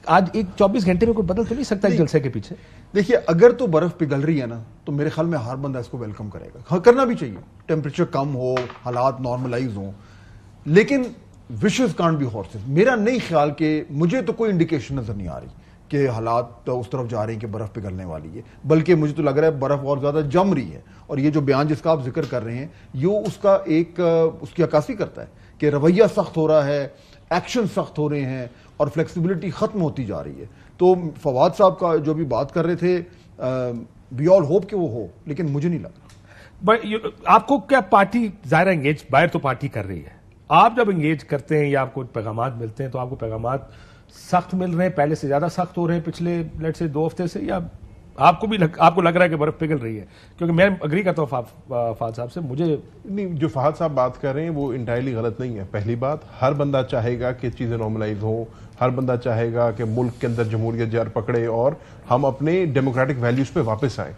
آج ایک 24 گھنٹے میں کوئی بدل تو نہیں سکتا ہے جلسے کے پیچھے. دیکھیے اگر تو برف پگھل رہی ہے نا تو میرے خیال میں ہر بندہ اس کو ویلکم کرے گا, ہاں کرنا بھی چاہیے, ٹیمپریچر کم ہو, حالات نارملائز ہوں, لیکن وشز کانٹ بی ہارسز. میرا نہیں خیال کہ مجھے تو کوئی انڈیکیشن نظر نہیں آ رہی کہ حالات اس طرف جا رہے ہیں کہ برف پگھلنے والی ہے, بلکہ مجھے تو لگ رہا ہے برف اور زیادہ جم رہی ہے. اور یہ جو بیان جس کا آپ ذکر کر رہے ہیں یہ اس کا ایک اس کی عکاسی کرتا ہے کہ رویہ سخت ہو رہا ہے, ایکشن سخت ہو رہے ہیں اور فلیکسیبلٹی ختم ہوتی جا رہی ہے. تو فواد صاحب کا جو بھی بات کر رہے تھے, وی آل ہوپ کہ وہ ہو, لیکن مجھے نہیں لگ رہا. آپ کو کیا پارٹی ظاہر انگیج باہر تو پارٹی کر رہی ہے, آپ جب انگیج کرتے ہیں یا آپ کو پیغامات ملتے ہیں تو آپ کو پیغامات سخت مل رہے ہیں, پہلے سے زیادہ سخت ہو رہے ہیں پچھلے لیٹ سے 2 ہفتے سے, یا آپ کو لگ رہا ہے کہ برف پگھل رہی ہے؟ کیونکہ میں اگری کرتا ہوں فہد صاحب سے. مجھے نہیں, جو فہد صاحب بات کر رہے ہیں وہ انٹائرلی غلط نہیں ہے. پہلی بات, ہر بندہ چاہے گا کہ چیزیں نارملائز ہوں, ہر بندہ چاہے گا کہ ملک کے اندر جمہوریت جار پکڑے اور ہم اپنے ڈیموکریٹک ویلیوز پہ واپس آئیں.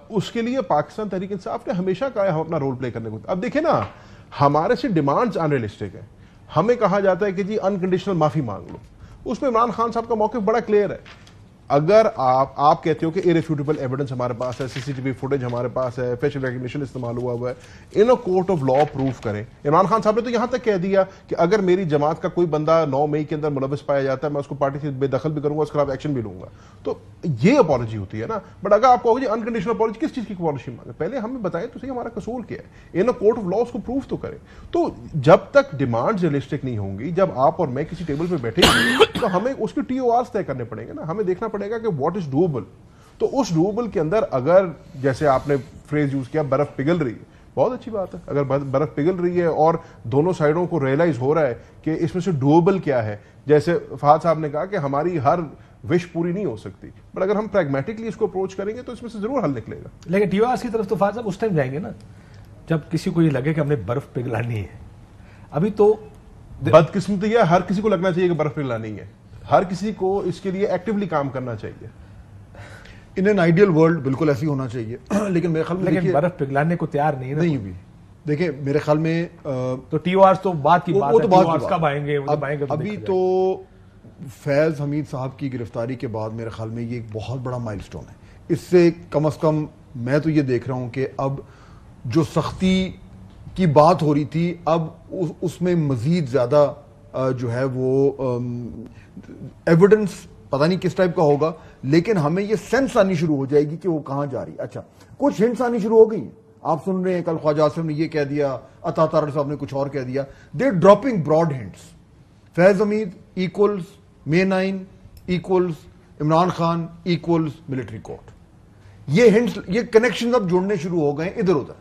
اس کے لیے پاکستان تحریک انصاف نے ہمیشہ کہا ہے ہم اپنا رول پلے کرنے کو. اب دیکھیں نا, ہمارے سے ڈیمانڈز انریلسٹک ہیں. ہمیں کہا جاتا ہے کہ جی انکنڈیشنل معافی مانگ لو. اس میں عمران خان صاحب کا موقف بڑا کلیئر ہے. اگر آپ کہتے ہو کہ irrefutable ایویڈنس ہمارے پاس ہے, CCTV فوٹیج ہمارے پاس ہے, فیشل ریکگنیشن استعمال ہوا ہے, in a court of law proof کریں. عمران خان صاحب نے تو یہاں تک کہہ دیا کہ اگر میری جماعت کا کوئی بندہ 9 مئی کے اندر ملوث پایا جاتا ہے میں اس کو پارٹی سے بے دخل بھی کروں گا, اس کے خلاف ایکشن بھی لوں گا. تو یہ اپالوجی ہوتی ہے نا. بٹ اگر آپ کہو گے انکنڈیشنل اپالوجی, کس چیز کی اپالوجی مانگے, پہلے ہمیں بتائیں تو صحیح ہمارا قصور کیا ہے, ان اے کورٹ آف لا اس کو پروف تو کریں. تو جب تک ڈیمانڈ ریئلسٹک نہیں ہوں گی, جب آپ اور میں کسی ٹیبل پہ بیٹھے گے تو ہمیں اس کی TORs طے کرنے پڑیں گے نا. ہمیں دیکھنا پڑے گا کہ واٹ از ڈوبل. تو اس ڈوبل کے اندر اگر جیسے آپ نے فریز یوز کیا برف پگھل رہی ہے, بہت اچھی بات ہے. اگر برف پگھل رہی ہے اور دونوں سائڈوں کو ریئلائز ہو رہا ہے کہ اس میں سے ڈوبل کیا ہے, جیسے فہد صاحب نے کہا کہ ہماری ہر وش پوری نہیں ہو سکتی, بٹ اگر ہم پریگمیٹکلی اس کو اپروچ کریں گے تو اس میں سے ضرور حل نکلے گا. لیکن TORs کی طرف تو فہد صاحب اس ٹائم جائیں گے نا جب کسی کو یہ لگے کہ ہم نے برف پگھلانی ہے. ابھی تو بدقسمتی ہے, ہر کسی کو لگنا چاہیے کہ برف پگھلانی ہے, ہر کسی کو اس کے لیے ایکٹیولی کام کرنا چاہیے. ان این آئیڈیل ورلڈ بالکل ایسی ہونا چاہیے, لیکن میرے خیال میں برف پگھلانے کو تیار نہیں نہیں بھی. دیکھیں میرے خیال میں تو TORs تو بات کی بات ہے, TORs کب آئیں گے؟ ابھی تو فیض حمید صاحب کی گرفتاری کے بعد میرے خیال میں یہ ایک بہت بڑا مائل سٹون ہے. اس سے کم از کم میں تو یہ دیکھ رہا ہوں کہ اب جو سختی کی بات ہو رہی تھی اب اس میں مزید زیادہ جو ہے وہ ایویڈنس پتہ نہیں کس ٹائپ کا ہوگا, لیکن ہمیں یہ سینس آنی شروع ہو جائے گی کہ وہ کہاں جا رہی ہے. اچھا کچھ ہنٹس آنی شروع ہو گئی ہیں, آپ سن رہے ہیں کل خواجہ آصف نے یہ کہہ دیا, عطا طارڑ صاحب نے کچھ اور کہہ دیا. They dropping broad hints. Faiz Hamid equals May 9 equals Imran Khan equals military court. یہ ہنٹس, یہ کنیکشن اب جوڑنے شروع ہو گئے ادھر ادھر.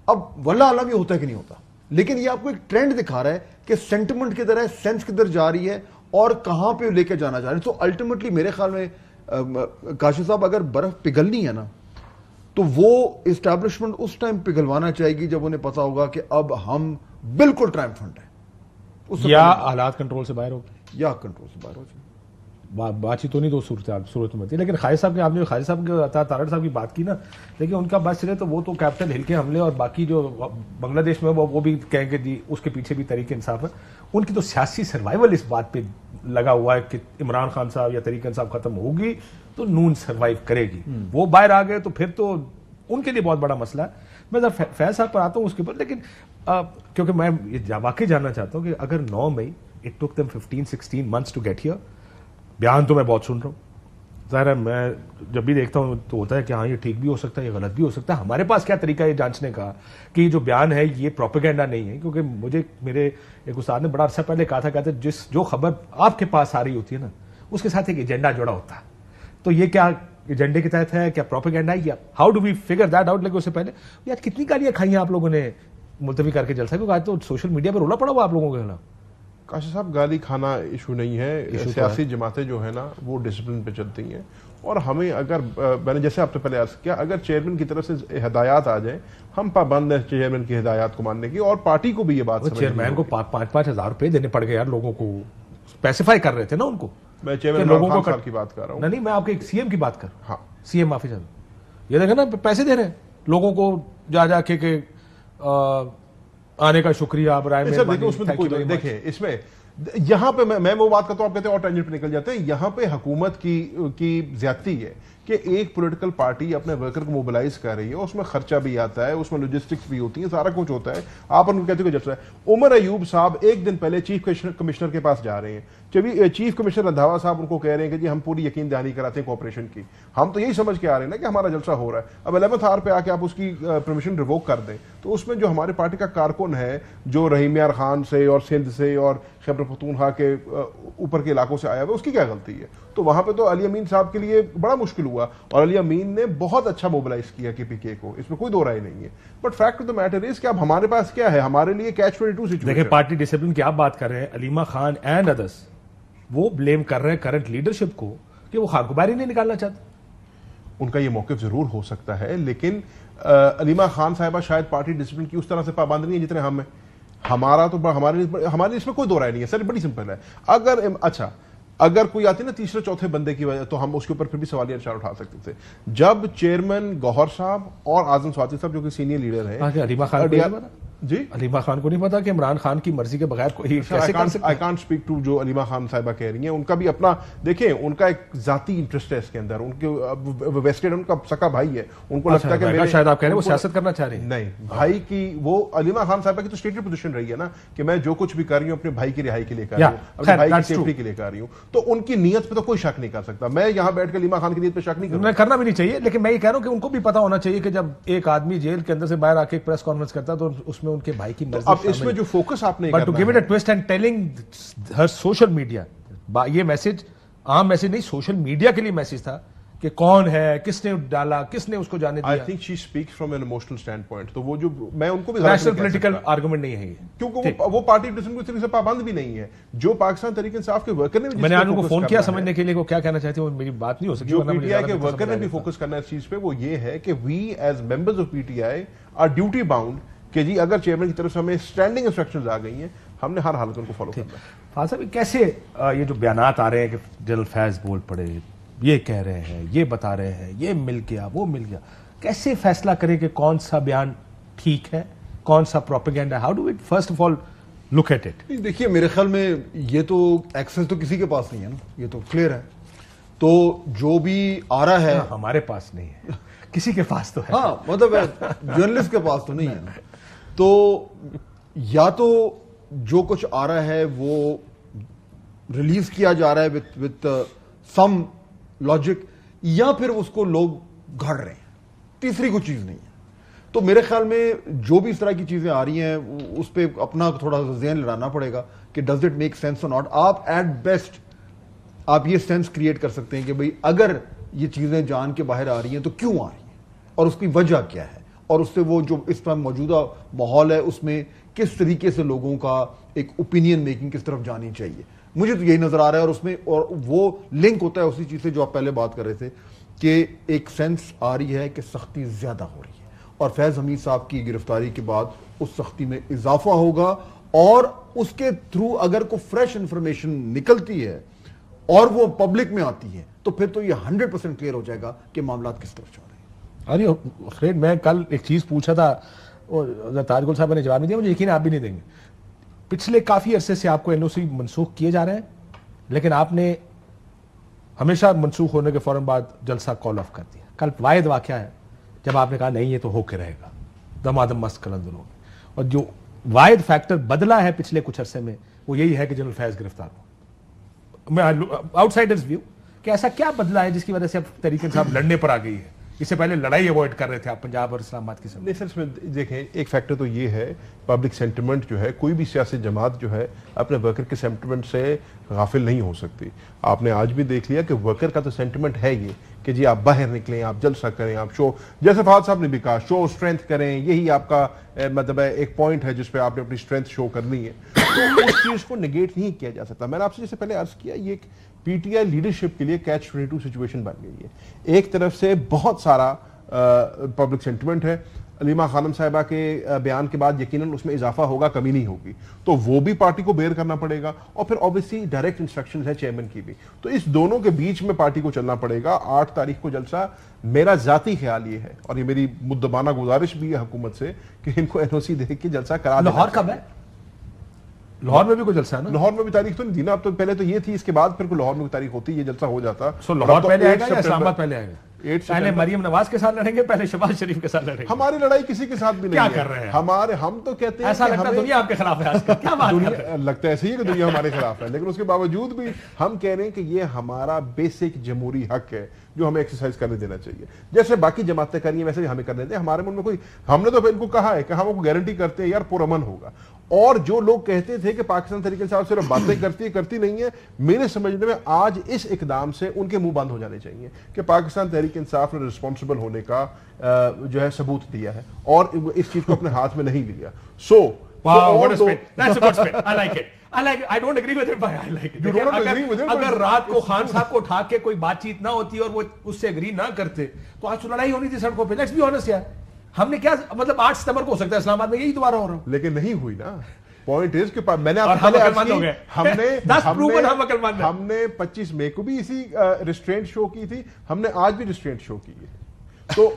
اب واللہ عالم یہ ہوتا ہے کہ نہیں ہوتا, لیکن یہ آپ کو ایک ٹرینڈ دکھا رہا ہے کہ سینٹیمنٹ کدھر ہے, سینس کدھر جا رہی ہے اور کہاں پہ لے کے جانا چاہ رہے ہیں. تو الٹیمیٹلی میرے خیال میں کاشف صاحب اگر برف پگھلنی ہے نا تو وہ اسٹیبلشمنٹ اس ٹائم پگھلوانا چاہے گی جب انہیں پتا ہوگا کہ اب ہم بالکل ٹرائمفنٹ ہیں, یا حالات کنٹرول سے باہر ہو گئے, یا کنٹرول سے باہر ہو جائے. بات چیت تو نہیں, دو صورت میں تھی. لیکن خالد صاحب نے, آپ نے خالد صاحب کے عطا طارڑ صاحب کی بات کی نا, لیکن ان کا بات چلے تو وہ تو کیپٹن ہل کے حملے اور باقی جو بنگلہ دیش میں وہ بھی کہیں کہ جی اس کے پیچھے بھی تحریک انصاف ہے. ان کی تو سیاسی سروائیول اس بات پہ لگا ہوا ہے کہ عمران خان صاحب یا تحریک انصاف ختم ہوگی تو نون سروائیو کرے گی. وہ باہر آ گئے تو پھر تو ان کے لیے بہت بڑا مسئلہ ہے. میں ذرا فیض صاحب پر آتا ہوں اس کے اوپر, لیکن کیونکہ میں یہ واقعی جاننا چاہتا ہوں کہ اگر 9 May it took them 15-16 months to get here, بیان تو میں بہت سن رہا ہوں, ظاہر ہے میں جب بھی دیکھتا ہوں تو ہوتا ہے کہ ہاں یہ ٹھیک بھی ہو سکتا ہے, یہ غلط بھی ہو سکتا ہے. ہمارے پاس کیا طریقہ ہے یہ جانچنے کا کہ یہ جو بیان ہے یہ پروپیگنڈا نہیں ہے؟ کیونکہ مجھے میرے ایک استاد نے بڑا عرصہ پہلے کہا تھا, کہتے جو خبر آپ کے پاس آ رہی ہوتی ہے نا اس کے ساتھ ایک ایجنڈا جڑا ہوتا ہے. تو یہ کیا ایجنڈے کے تحت ہے, کیا پروپیگنڈا ہے, یا how do we figure that out? لیکن اس سے پہلے یہ آج کتنی گالیاں کھائی ہیں آپ لوگوں نے ملتوی کر کے جلسہ, کیونکہ آج تو سوشل میڈیا پہ رولا پڑا ہوا آپ لوگوں کے خلاف. کاشف صاحب گالی کھانا ایشو نہیں ہے، سیاسی جماعتیں جو ہے نا وہ ڈسپلن پہ چلتی ہیں، اور ہمیں اگر میں نے جیسے آپ سے پہلے عرض کیا اگر چیئرمین کی طرف سے ہدایات آ جائیں ہم پابند ہیں چیئرمین کی ہدایات کو ماننے کی، اور پارٹی کو بھی یہ بات چیئرمین کو 5-5 ہزار روپے دینے پڑ گئے یار، لوگوں کو اسپیسیفائی کر رہے تھے نا ان کو. میں چیئرمین عمران خان صاحب کی بات کر رہا ہوں. نہیں میں آپ کے ایک سی ایم کی بات کر رہا ہوں. ہاں سی ایم معافی چاہتا یہ دیکھیں نا پیسے دے رہے ہیں لوگوں کو جا کے کہ آنے کا شکریہ آپ رائے میں. دیکھیں اس میں یہاں پہ میں وہ بات کرتا ہوں، آپ کہتے ہیں اور ٹینجنٹ پہ نکل جاتے ہیں. یہاں پہ حکومت کی زیادتی ہے کہ ایک پولیٹیکل پارٹی اپنے ورکر کو موبلائز کر رہی ہے، اس میں خرچہ بھی آتا ہے، اس میں لاجسٹکس بھی ہوتی ہیں، سارا کچھ ہوتا ہے. آپ ان کو کہتے ہیں کہ جب سے عمر ایوب صاحب ایک دن پہلے چیف کمشنر کے پاس جا رہے ہیں، چیف کمشنر رندھاوا صاحب ان کو کہہ رہے ہیں کہ جی ہم پوری یقین دہانی کراتے ہیں کوآپریشن کی. ہم تو یہی سمجھ کے آ رہے ہیں نا کہ ہمارا جلسہ ہو رہا ہے. اب 11th آور پہ آ کے آپ اس کی پرمیشن ریووک کر دیں تو اس میں جو ہمارے پارٹی کا کارکن ہے جو رحیم یار خان سے اور سندھ سے اور خیبر پختونخوا کے اوپر کے علاقوں سے آیا ہوا، اس کی کیا غلطی ہے؟ تو وہاں پہ تو علی امین صاحب کے لیے بڑا مشکل ہوا، اور علی امین نے بہت اچھا موبلائز کیا کے پی کے کو، اس میں کوئی دو رائے نہیں ہے. But fact of the matter is کہ اب ہمارے پاس کیا ہے، ہمارے لیے کیچ 22 سچویشن. دیکھیں پارٹی ڈسپلن کی آپ بات کر رہے ہیں، علیمہ خان اینڈ ادرس وہ بلیم کر رہے ہیں کرنٹ لیڈرشپ کو کہ وہ خان کو باہر ہی نہیں نکالنا چاہتے. ان کا یہ موقف ضرور ہو سکتا ہے، لیکن علیمہ خان صاحبہ شاید پارٹی ڈسپلن کی اس طرح سے پابند نہیں ہے جتنے ہم ہیں. ہمارا تو ہمارے اس میں کوئی دو رائے نہیں ہے سر، بڑی سمپل ہے. اگر کوئی آتی نا تیسرے چوتھے بندے کی وجہ تو ہم اس کے اوپر پھر بھی سوالیہ نشان اٹھا سکتے تھے. جب چیئرمین گوہر صاحب اور اعظم سواتی صاحب جو کہ سینئر لیڈر ہیں، علیمہ خان جی علیمہ خان کو نہیں پتا کہ عمران خان کی مرضی کے بغیر کوئی کیسے کر سکتا ہے. I can't speak to جو علیمہ خان صاحبہ کہہ رہی ہیں، ان کا بھی اپنا دیکھیں ان کا ایک ذاتی انٹرسٹ ہے اس کے اندر. ان کے ویسٹڈ ان کا سکا بھائی ہے، ان کو لگتا ہے کہ شاید آپ کہہ رہے ہیں وہ سیاست کرنا چاہ رہے ہیں. نہیں بھائی کی وہ علیمہ خان صاحبہ کی تو اسٹیٹڈ پوزیشن رہی ہے نا کہ میں جو کچھ بھی کر رہی ہوں اپنے بھائی کی رہائی کے لیے کر رہی ہوں، اپنے بھائی کی سیفٹی کے لیے کر رہی ہوں. تو ان کی نیت پہ تو کوئی شک نہیں کر سکتا. میں یہاں بیٹھ کے علیمہ خان کی نیت پہ شک نہیں کروں، کرنا بھی نہیں چاہیے. لیکن میں یہ کہہ رہا ہوں کہ ان کو بھی پتا ہونا چاہیے کہ جب ایک آدمی جیل کے اندر سے باہر آ کے ایک پریس کانفرنس کرتا ہے تو اس میں ان کے بھائی کی مرضی. اب اس میں جو فوکس آپ نے but to give it a twist and telling ہر سوشل میڈیا، یہ میسج عام میسج نہیں، سوشل میڈیا کے لیے میسج تھا کہ کون ہے، کس نے ڈالا، کس نے اس کو جانے دیا. I think she speaks from an emotional standpoint. تو وہ جو میں ان کو بھی نیشنل پولیٹیکل آرگومنٹ نہیں ہے یہ، کیونکہ وہ پارٹی ڈسپلن کو اس طرح سے پابند بھی نہیں ہے جو پاکستان تحریک انصاف کے ورکر نے. میں نے آج ان کو فون کیا سمجھنے کے لیے وہ کیا کہنا چاہتے ہیں، میری بات نہیں ہو سکی. جو پی ٹی آئی کے ورکر نے بھی فوکس کرنا اس چیز پہ وہ یہ ہے کہ we as members of P T I are duty bound کہ جی اگر چیئرمین کی طرف سے ہمیں اسٹینڈنگ انسٹرکشنز آ گئی ہیں ہم نے ہر حالت ان کو فالو کرنا ہے. فاضل صاحب کیسے یہ جو بیانات آ رہے ہیں کہ جنرل فیض بول پڑے، یہ کہہ رہے ہیں، یہ بتا رہے ہیں، یہ مل گیا وہ مل گیا، کیسے فیصلہ کریں کہ کون سا بیان ٹھیک ہے کون سا propaganda? How do it first of all look at it? دیکھیے میرے خیال میں یہ تو ایکسس تو کسی کے پاس نہیں ہے نا، یہ تو کلیئر ہے. تو جو بھی آ رہا ہے ہمارے پاس نہیں ہے، کسی کے پاس تو ہے. ہاں مطلب جرنلسٹ کے پاس تو نہیں ہے نا. تو یا تو جو کچھ آ رہا ہے وہ ریلیز کیا جا رہا ہے وتھ سم لاجک، یا پھر اس کو لوگ گھڑ رہے ہیں. تیسری کوئی چیز نہیں ہے. تو میرے خیال میں جو بھی اس طرح کی چیزیں آ رہی ہیں اس پہ اپنا تھوڑا سا ذہن لڑانا پڑے گا کہ ڈز اٹ میک سینس اور ناٹ. آپ ایٹ بیسٹ آپ یہ سینس کریٹ کر سکتے ہیں کہ بھئی اگر یہ چیزیں جان کے باہر آ رہی ہیں تو کیوں آ رہی ہیں اور اس کی وجہ کیا ہے، اور اس سے وہ جو اس پر موجودہ ماحول ہے اس میں کس طریقے سے لوگوں کا ایک اوپینین میکنگ کس طرف جانی چاہیے. مجھے تو یہی نظر آ رہا ہے. اور اس میں اور وہ لنک ہوتا ہے اسی چیز سے جو آپ پہلے بات کر رہے تھے کہ ایک سینس آ رہی ہے کہ سختی زیادہ ہو رہی ہے، اور فیض حمید صاحب کی گرفتاری کے بعد اس سختی میں اضافہ ہوگا، اور اس کے تھرو اگر کوئی فریش انفارمیشن نکلتی ہے اور وہ پبلک میں آتی ہے تو پھر تو یہ 100% کلیئر ہو جائے گا کہ معاملات کس طرف جا رہے ہیں. ارے فرید میں کل ایک چیز پوچھا تھا تاج گل صاحب نے جواب نہیں دیا، مجھے یقین آپ بھی نہیں دیں گے. پچھلے کافی عرصے سے آپ کو این او سی منسوخ کیے جا رہے ہیں، لیکن آپ نے ہمیشہ منسوخ ہونے کے فوراً بعد جلسہ کال آف کر دیا. کل واحد واقعہ ہے جب آپ نے کہا نہیں یہ تو ہو کے رہے گا، دمادم مست قلندر ہو. اور جو واحد فیکٹر بدلا ہے پچھلے کچھ عرصے میں وہ یہی ہے کہ جنرل فیض گرفتار ہو. میں آؤٹ سائڈرز ویو کہ ایسا کیا بدلا ہے جس کی وجہ سے اب تحریک انصاف لڑنے پر آ گئی ہے؟ اس سے پہلے لڑائی اوائڈ کر رہے تھے آپ پنجاب اور اسلام آباد کی سمجھ. نہیں سر، اس میں دیکھیں ایک فیکٹر تو یہ ہے پبلک سینٹیمنٹ جو ہے، کوئی بھی سیاسی جماعت جو ہے اپنے ورکر کے سینٹیمنٹ سے غافل نہیں ہو سکتی. آپ نے آج بھی دیکھ لیا کہ ورکر کا تو سینٹیمنٹ ہے یہ کہ جی آپ باہر نکلیں, آپ جلسہ کریں, آپ شو, جیسے فہد صاحب نے بھی کہا شو اسٹرینتھ کریں, یہی آپ کا مطلب ہے ایک پوائنٹ ہے جس پہ آپ نے اپنی اسٹرینتھ شو کرنی ہے, تو اس چیز کو نگیٹ نہیں کیا جا سکتا. میں نے آپ سے جیسے پہلے عرض کیا, یہ ایک پی ٹی آئی لیڈرشپ کے لیے کیچ 22 سچویشن بن گئی ہے. ایک طرف سے بہت سارا پبلک سینٹیمنٹ ہے, علیمہ خانم صاحبہ کے بیان کے بعد یقیناً اس میں اضافہ ہوگا, کمی نہیں ہوگی, تو وہ بھی پارٹی کو بیئر کرنا پڑے گا, اور پھر اوبیسلی ڈائریکٹ انسٹرکشنز ہے چیئرمین کی بھی, تو اس دونوں کے بیچ میں پارٹی کو چلنا پڑے گا. 8 تاریخ کو جلسہ, میرا ذاتی خیال یہ ہے, اور یہ میری مدبانہ گزارش بھی ہے حکومت سے, کہ ان کو NOC دے کے جلسہ کرا دینا. لاہور کب ہے؟ لاہور میں بھی کوئی جلسہ ہے نا؟ لاہور میں بھی تاریخ تو نہیں تھی نا, اب تو پہلے تو یہ تھی, اس کے بعد پھر کوئی لاہور میں کوئی تاریخ ہوتی, یہ جلسہ ہو جاتا. سو لاہور پہلے آئے گا یا اسلام آباد پہلے آئے گا؟ پہلے مریم نواز کے ساتھ لڑیں گے, پہلے شہباز شریف کے ساتھ لڑیں گے؟ ہماری لڑائی کسی کے ساتھ بھی نہیں ہے. کیا کر رہے ہیں ہمارے, ہم تو کہتے ہیں ایسا لگتا ہے دنیا آپ کے خلاف ہے. کیا بات کر رہے ہیں؟ لگتا ہے ایسے ہی کہ دنیا ہمارے خلاف ہے, لیکن اس کے باوجود بھی ہم کہہ رہے ہیں کہ یہ ہمارا بیسک جمہوری حق ہے جو ہمیں ایکسرسائز کرنے دینا چاہیے. جیسے باقی جماعتیں کر رہی ہیں ویسے ہی ہمیں کرنے دیں. ہمارے ملک میں کوئی, ہم نے تو ان کو کہا ہے کہ ہم کو گارنٹی کرتے ہیں یار پرامن ہوگا, اور جو لوگ کہتے تھے کہ پاکستان تحریک انصاف صرف باتیں کرتی نہیں ہے, میرے سمجھنے میں آج اس اقدام سے ان کے منہ بند ہو جانے چاہیے کہ پاکستان تحریک انصاف نے رسپانسبل ہونے کا جو ہے ثبوت دیا ہے اور اس چیز کو اپنے ہاتھ میں نہیں لیا. سو اگر رات کو خان صاحب کو اٹھا کے کوئی بات چیت نہ ہوتی اور وہ اس سے اگری نہ کرتے تو آج تو لڑائی ہونی تھی سڑکوں پہ. لیٹس بی آنسٹ یار, ہم نے کیا مطلب 8 ستمبر کو ہو سکتا ہے اسلام آباد میں, یہی دوبارہ ہو رہا ہوں, لیکن نہیں ہوئی نا. پوائنٹ از کہ میں نے ہم نے 25 مئی کو بھی اسی ریسٹرینٹ شو کی تھی, ہم نے آج بھی ریسٹرینٹ شو کی ہے. تو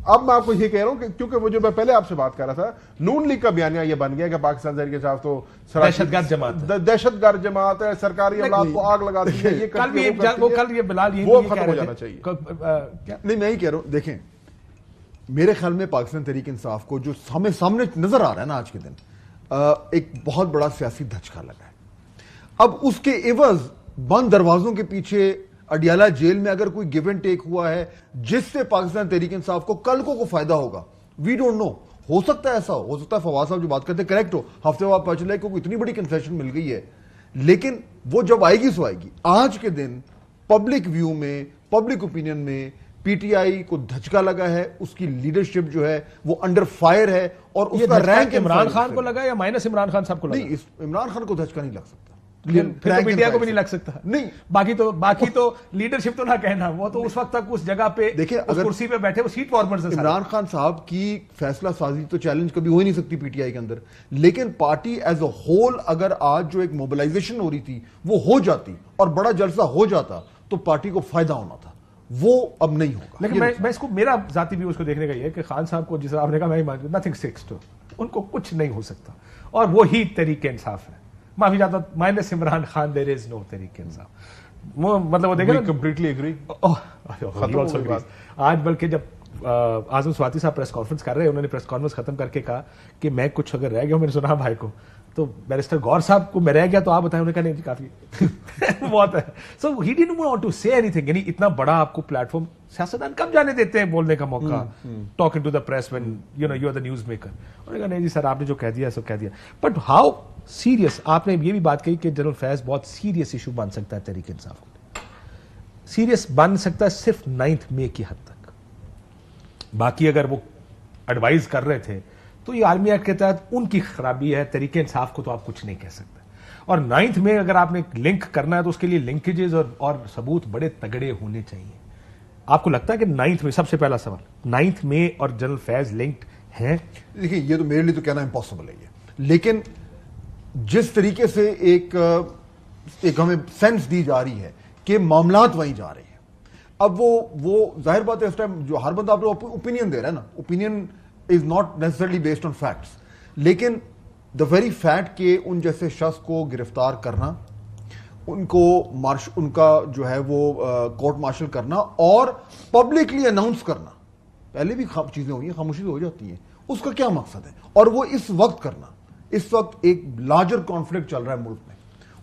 اب میں آپ کو یہ کہہ رہا ہوں کہ کیونکہ وہ جو میں پہلے آپ سے بات کر رہا تھا, نون لیگ کا بیانیہ یہ بن گیا کہ پاکستان تحریک انصاف تو دہشت گرد جماعت ہے, سرکاری املاک کو آگ لگا دی ہے, یہ کل یہ بلال وہ ختم ہو جانا چاہیے. نہیں میں ہی کہہ رہا ہوں, دیکھیں میرے خیال میں پاکستان تحریک انصاف کو جو سامنے نظر آ رہا ہے نا آج کے دن, ایک بہت بڑا سیاسی دھچکا لگا ہے. اب اس کے عوض بند دروازوں کے پیچھے اڈیالہ جیل میں اگر کوئی گیو اینڈ ٹیک ہوا ہے جس سے پاکستان تحریک انصاف کو کل کو فائدہ ہوگا, وی ڈونٹ نو. ہو سکتا ہے ایسا ہو سکتا ہے فواد صاحب جو بات کرتے ہیں کریکٹ ہو, ہفتے بعد پتہ چلا ہے کہ اتنی بڑی کنسیشن مل گئی ہے, لیکن وہ جب آئے گی سو آئے گی. آج کے دن پبلک ویو میں, پبلک اوپینین میں پی ٹی آئی کو دھچکا لگا ہے, اس کی لیڈرشپ جو ہے وہ انڈر فائر ہے, اور اس کا رینک عمران خان کو لگا یا مائنس عمران خان صاحب کو لگا؟ نہیں, عمران خان کو دھچکا نہیں لگ سکتا, پھر تو میڈیا کو بھی نہیں لگ سکتا. نہیں باقی تو لیڈرشپ تو نہ کہنا, وہ تو اس وقت تک اس جگہ پہ دیکھیں اس کرسی پہ بیٹھے, وہ سیٹ فارورڈز ہیں. عمران خان صاحب کی فیصلہ سازی تو چیلنج کبھی ہو ہی نہیں سکتی پی ٹی آئی کے اندر, لیکن پارٹی ایز اے ہول اگر آج جو ایک موبلائزیشن ہو رہی تھی وہ ہو جاتی اور بڑا جلسہ ہو جاتا تو پارٹی کو فائدہ ہونا تھا, وہ اب نہیں ہوگا. لیکن میں اس کو, میرا ذاتی بھی اس کو دیکھنے کا یہ ہے کہ خان صاحب کو جس طرح آپ نے کہا میں مانتا ہوں, نتھنگ سٹکس ٹو, ان کو کچھ نہیں ہو سکتا, اور وہی تحریک انصاف ہے. معافی چاہتا ہوں, مائنس عمران خان دیر از نو تحریک انصاف. وہ مطلب وہ دیکھیں نا, کمپلیٹلی ایگری. آج بلکہ جب اعظم سواتی صاحب پریس کانفرنس کر رہے ہیں, انہوں نے پریس کانفرنس ختم کر کے کہا کہ میں کچھ اگر رہ گیا ہوں, میں نے سنا بھائی کو, تو بیرسٹر گور صاحب کو میں رہ گیا تو آپ بتائیں, انہوں نے کہا نہیں جی کافی بہت ہے. سو ہی ڈڈنٹ وانٹ ٹو سے اینی تھنگ. یعنی اتنا بڑا آپ کو پلیٹ فارم سیاستدان کب جانے دیتے ہیں بولنے کا موقع, talking to the press when you know you are the news maker. انہوں نے کہا نہیں جی سر آپ نے جو کہہ دیا سو کہہ دیا. بٹ ہاؤ سیریس, آپ نے یہ بھی بات کہی کہ جنرل فیض بہت سیریس ایشو بن سکتا ہے تحریک انصاف کو, سیریس بن سکتا ہے صرف 9 مئی کی حد تک. باقی اگر وہ ایڈوائز کر رہے تھے تو یہ آرمی ایکٹ کے تحت ان کی خرابی ہے, تحریک انصاف کو تو آپ کچھ نہیں کہہ سکتے. اور 9 مئی اگر آپ نے لنک کرنا ہے تو اس کے لیے لنکیجز اور ثبوت بڑے تگڑے ہونے چاہیے. آپ کو لگتا ہے کہ 9 مئی, سب سے پہلا سوال, 9 مئی اور جنرل فیض لنکڈ ہیں؟ دیکھیں یہ تو میرے لیے تو کہنا امپاسبل ہے یہ, لیکن جس طریقے سے ایک ہمیں سینس دی جا رہی ہے کہ معاملات وہیں جا رہے ہیں, اب وہ ظاہر بات ہے اس ٹائم جو ہر بندہ آپ کو اوپینین دے رہا ہے نا, opinion is not necessarily based on facts, لیکن دا ویری فیکٹ کہ ان جیسے شخص کو گرفتار کرنا, ان کا جو ہے وہ کورٹ مارشل کرنا اور پبلکلی اناؤنس کرنا, پہلے بھی چیزیں ہوئی ہیں, خاموشی ہو جاتی ہیں, اس کا کیا مقصد ہے؟ اور وہ اس وقت کرنا, اس وقت ایک لارجر کانفلکٹ چل رہا ہے ملک میں,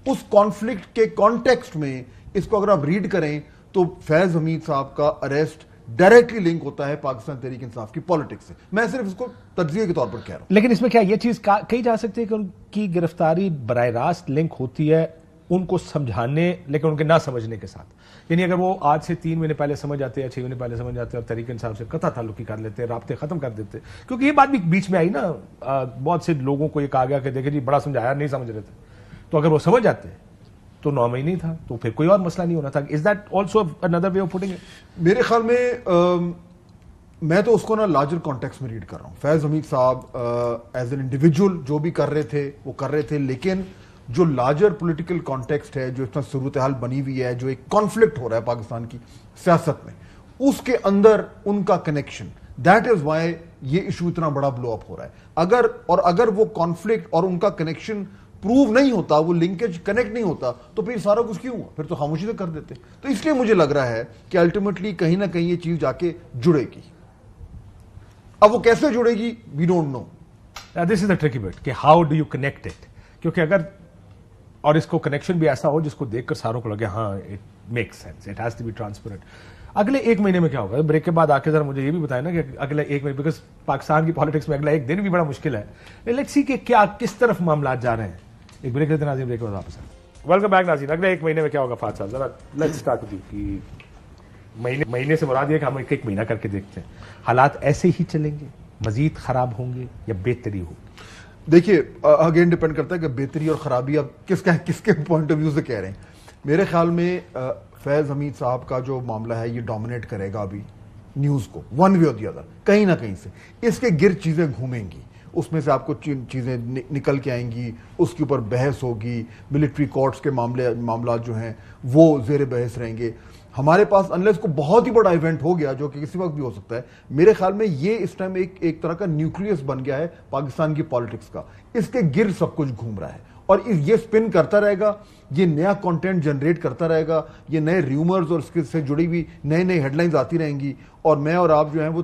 اس کانفلکٹ کے کانٹیکسٹ میں اس کو اگر آپ ریڈ کریں تو فیض حمید صاحب کا اریسٹ ڈائریکٹلی لنک ہوتا ہے پاکستان تحریک انصاف کی پالیٹکس سے. میں صرف اس کو تجزیے کے طور پر کہہ رہا ہوں. لیکن اس میں کیا یہ چیز کہی جا سکتی ہے کہ ان کی گرفتاری براہ راست لنک ہوتی ہے ان کو سمجھانے لیکن ان کے نہ سمجھنے کے ساتھ, یعنی اگر وہ آج سے 3 مہینے پہلے سمجھ جاتے یا 6 مہینے پہلے سمجھ جاتے اور تحریک انصاف سے قطع تعلقی کر لیتے, رابطے ختم کر دیتے, کیونکہ یہ بات بھی بیچ میں آئی نا, بہت سے لوگوں کو یہ کہا گیا کہ دیکھیں جی بڑا سمجھایا نہیں سمجھ رہے تھے, تو اگر وہ سمجھ جاتے تو 9 مہینے ہی تھا, تو پھر کوئی اور مسئلہ نہیں ہونا تھا. Is that also another way of putting it؟ میرے خیال میں میں تو اس کو نا لارجر کانٹیکس میں ریڈ کر رہا ہوں. فیض حمید صاحب ایز این انڈیویجول جو بھی کر رہے تھے وہ کر رہے تھے, لیکن جو لارجر پولیٹیکل کانٹیکسٹ ہے, جو اتنا صورتحال بنی ہوئی ہے, جو ایک کانفلکٹ ہو رہا ہے پاکستان کی سیاست میں, اس کے اندر ان کا کنیکشن, دیٹ از وائی یہ ایشو اتنا بڑا بلو اپ ہو رہا ہے. اگر وہ کانفلکٹ اور ان کا کنیکشن پروو نہیں ہوتا, وہ لنکیج کنیکٹ نہیں ہوتا, تو پھر سارا کچھ کیوں ہوا, پھر تو خاموشی سے کر دیتے. تو اس لیے مجھے لگ رہا ہے کہ الٹیمیٹلی کہیں نہ کہیں یہ چیز جا کے جڑے گی. اب وہ کیسے جڑے گی, we don't know. This is the tricky bit کہ how do you connect it, کیونکہ اگر اور اس کو کنیکشن بھی ایسا ہو جس کو دیکھ کر ساروں کو لگے ہاں it makes sense, it has to be transparent. اگلے 1 مہینے میں کیا ہوگا, بریک کے بعد آ کے ذرا مجھے یہ بھی بتائیں نا کہ اگلے 1 مہینے, بیکاز پاکستان کی پالیٹکس میں اگلا 1 دن بھی بڑا مشکل ہے. لیٹس سی کہ کیا کس طرف معاملات جا رہے ہیں. ایک بریک لیتے ہیں ناظرین, بریک کے بعد واپس آئیں. ویلکم بیک ناظرین. اگلے 1 مہینے میں کیا ہوگا فہد صاحب, ذرا لیٹس اسٹارٹ ود یو. کہ مہینے سے مراد یہ کہ ہم 1 مہینہ کر کے دیکھتے ہیں, حالات ایسے ہی چلیں گے, مزید خراب ہوں گے یا بہتری ہوگی؟ دیکھیے اگین ڈیپینڈ کرتا ہے کہ بہتری اور خرابی اب کس کے پوائنٹ آف ویو سے کہہ رہے ہیں. میرے خیال میں فیض حمید صاحب کا جو معاملہ ہے یہ ڈومینیٹ کرے گا ابھی نیوز کو, ون وے اور دی ادر, کہیں نہ کہیں سے اس کے گرد چیزیں گھومیں گی, اس میں سے آپ کو چیزیں نکل کے آئیں گی, اس کے اوپر بحث ہوگی, ملٹری کورٹس کے معاملات جو ہیں وہ زیر بحث رہیں گے. ہمارے پاس انلیس کو بہت ہی بڑا ایونٹ ہو گیا جو کہ کسی وقت بھی ہو سکتا ہے, میرے خیال میں یہ اس ٹائم ایک طرح کا نیوکلیس بن گیا ہے پاکستان کی پالیٹکس کا. اس کے گرد سب کچھ گھوم رہا ہے اور یہ سپن کرتا رہے گا, یہ نیا کنٹینٹ جنریٹ کرتا رہے گا, یہ نئے ریومرز اور اس کے سے جڑی ہوئی نئے ہیڈ لائنز آتی رہیں گی, اور میں اور آپ جو ہیں وہ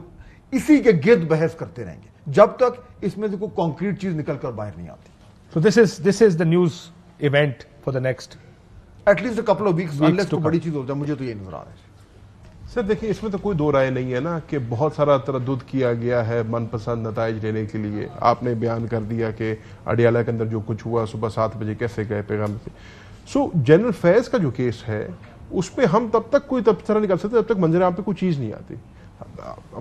اسی کے گرد بحث کرتے رہیں گے جب تک اس میں سے کوئی کانکریٹ چیز نکل کر باہر نہیں آتی. So this is the news event for the next at least couple of weeks, unless کوئی بڑی چیز ہو جائے. مجھے تو یہ نظر آ رہا ہے سر. دیکھیں اس میں تو کوئی دو رائے نہیں ہے نا کہ بہت سارا تردد کیا گیا ہے من پسند نتائج لینے کے لیے. آپ نے بیان کر دیا کہ اڈیالہ کے اندر جو کچھ ہوا, صبح 7 بجے کیسے گئے پیغام سے. سو جنرل فیض کا جو کیس ہے اس پہ ہم تب تک کوئی تبصرہ نہیں کر سکتے جب تک منظر عام پہ کوئی چیز نہیں آتی.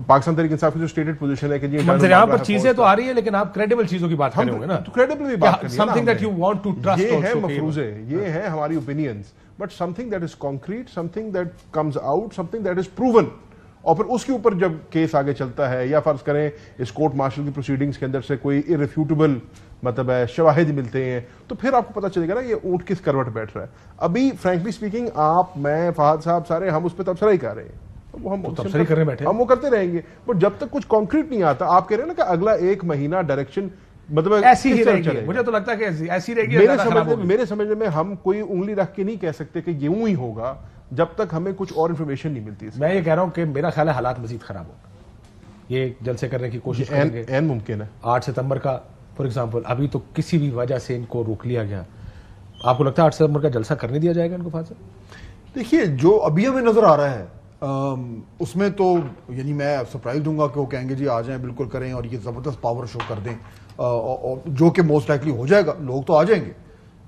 پاکستان تحریک انصاف کی جو اسٹیٹڈ پوزیشن ہے کہ منظر عام پر چیزیں تو آ رہی ہیں, لیکن آپ کریڈیبل چیزوں کی بات کر رہے ہوں گے نا, تو کریڈیبل بھی بات کریں, something that you want to trust. یہ ہے مفروضے, یہ ہے ہماری opinions, but something that is concrete, something that comes out, something that is proven. اور پھر اس کے اوپر جب کیس آگے چلتا ہے یا فرض کریں اس کورٹ مارشل کی پروسیڈنگز کے اندر سے کوئی irrefutable مطلب ہے شواہد ملتے ہیں, تو پھر آپ کو پتہ چلے گا نا یہ اونٹ کس کروٹ بیٹھ رہا ہے. ابھی فرینکلی سپیکنگ آپ, میں, فہد صاحب, سارے ہم اس پہ تبصرہ ہی کر رہے ہیں, ہم وہ کرتے رہیں گے, بٹ جب تک کچھ کانکریٹ نہیں آتا. آپ کہہ رہے ہیں نا کہ اگلا 1 مہینہ ڈائریکشن مطلب ایسی ہی رہے گی. مجھے تو لگتا ہے کہ ایسی رہے گی. میرے سمجھنے میں ہم کوئی انگلی رکھ کے نہیں کہہ سکتے کہ یوں ہی ہوگا جب تک ہمیں کچھ اور انفارمیشن نہیں ملتی. میں یہ کہہ رہا ہوں کہ میرا خیال ہے حالات مزید خراب ہوگا. یہ جلسے کرنے کی کوشش کریں گے, این ممکن ہے. 8 ستمبر کا فار ایگزامپل ابھی تو کسی بھی وجہ سے ان کو روک لیا گیا. آپ کو لگتا ہے 8 ستمبر کا جلسہ کرنے دیا جائے گا ان کو فاصل؟ دیکھیے جو ابھی ہمیں نظر آ رہا ہے اس میں تو یعنی میں سرپرائز دوں گا کہ وہ کہیں گے جی آ جائیں, بالکل کریں, اور یہ زبردست پاور شو کر دیں, جو کہ موسٹ لائکلی ہو جائے گا, لوگ تو آ جائیں گے.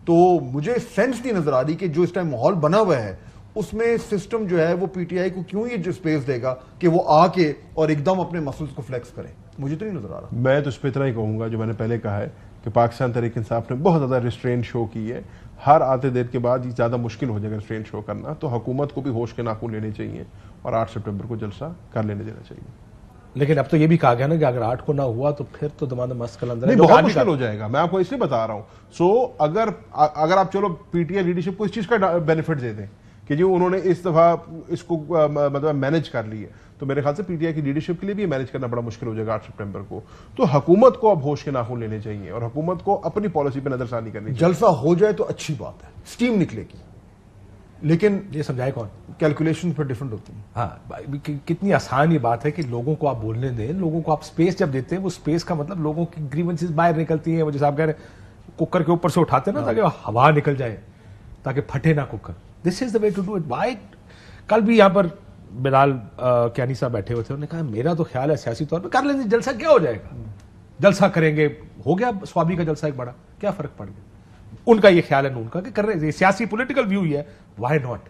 تو مجھے سینس نہیں نظر آ رہی کہ جو اس ٹائم ماحول بنا ہوا ہے اس میں سسٹم جو ہے وہ پی ٹی آئی کو کیوں یہ اسپیس دے گا کہ وہ آ کے اور ایک دم اپنے مسلز کو فلیکس کریں. مجھے تو نہیں نظر آ رہا. میں تو اس پہ اتنا ہی کہوں گا جو میں نے پہلے کہا ہے کہ پاکستان تحریک انصاف نے بہت زیادہ ریسٹرین شو کی ہے. ہر آتے دیر کے بعد یہ زیادہ مشکل ہو جائے گا ریسٹرین شو کرنا, تو حکومت کو بھی ہوش کے ناخن لینے چاہیے اور 8 سپٹمبر کو جلسہ کر لینے دینا چاہیے. لیکن اب تو یہ بھی کہا گیا نا کہ اگر 8 کو نہ ہوا تو پھر تو دماغ مسکل اندر نہیں, بہت مشکل ہو جائے گا. میں آپ کو اس لیے بتا رہا ہوں. سو اگر آپ چلو پی ٹی آئی لیڈرشپ کو اس چیز کا بینیفٹ دے دیں کہ جو انہوں نے اس دفعہ اس کو مطلب مینج کر لی ہے, تو میرے خیال سے پی ٹی آئی کی لیڈرشپ کے لیے بھی مینج کرنا بڑا مشکل ہو جائے گا 8 سپٹمبر کو. تو حکومت کو اب ہوش کے ناخن لینے چاہیے اور حکومت کو اپنی پالیسی پہ نظر ثانی کرنی چاہیے. جلسہ ہو جائے تو اچھی بات ہے, اسٹیم نکلے گی, لیکن یہ سمجھائے کون, کیلکولیشن پر ڈفرنٹ ہوتی ہیں. ہاں, کتنی آسان یہ بات ہے کہ لوگوں کو آپ بولنے دیں, لوگوں کو آپ سپیس جب دیتے ہیں, وہ سپیس کا مطلب لوگوں کی گریونسز باہر نکلتی ہیں. وہ جیسے آپ کہہ رہے ہیں کوکر کے اوپر سے اٹھاتے ہیں نا تاکہ ہوا نکل جائے, تاکہ پھٹے نہ cooker. This is the way to do it. Why کل بھی یہاں پر بلال کیانی صاحب بیٹھے ہوئے تھے, انہوں نے کہا میرا تو خیال ہے سیاسی طور پہ کر لیں, جلسہ کیا ہو جائے گا, جلسہ کریں گے, ہو گیا سوابی کا جلسہ ایک بڑا, کیا فرق پڑ گیا. ان کا یہ خیال ہے ان کا کہ کر رہے ہیں, سیاسی پولیٹیکل ویو ہی ہے, why not.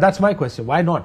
That's my question. Why not?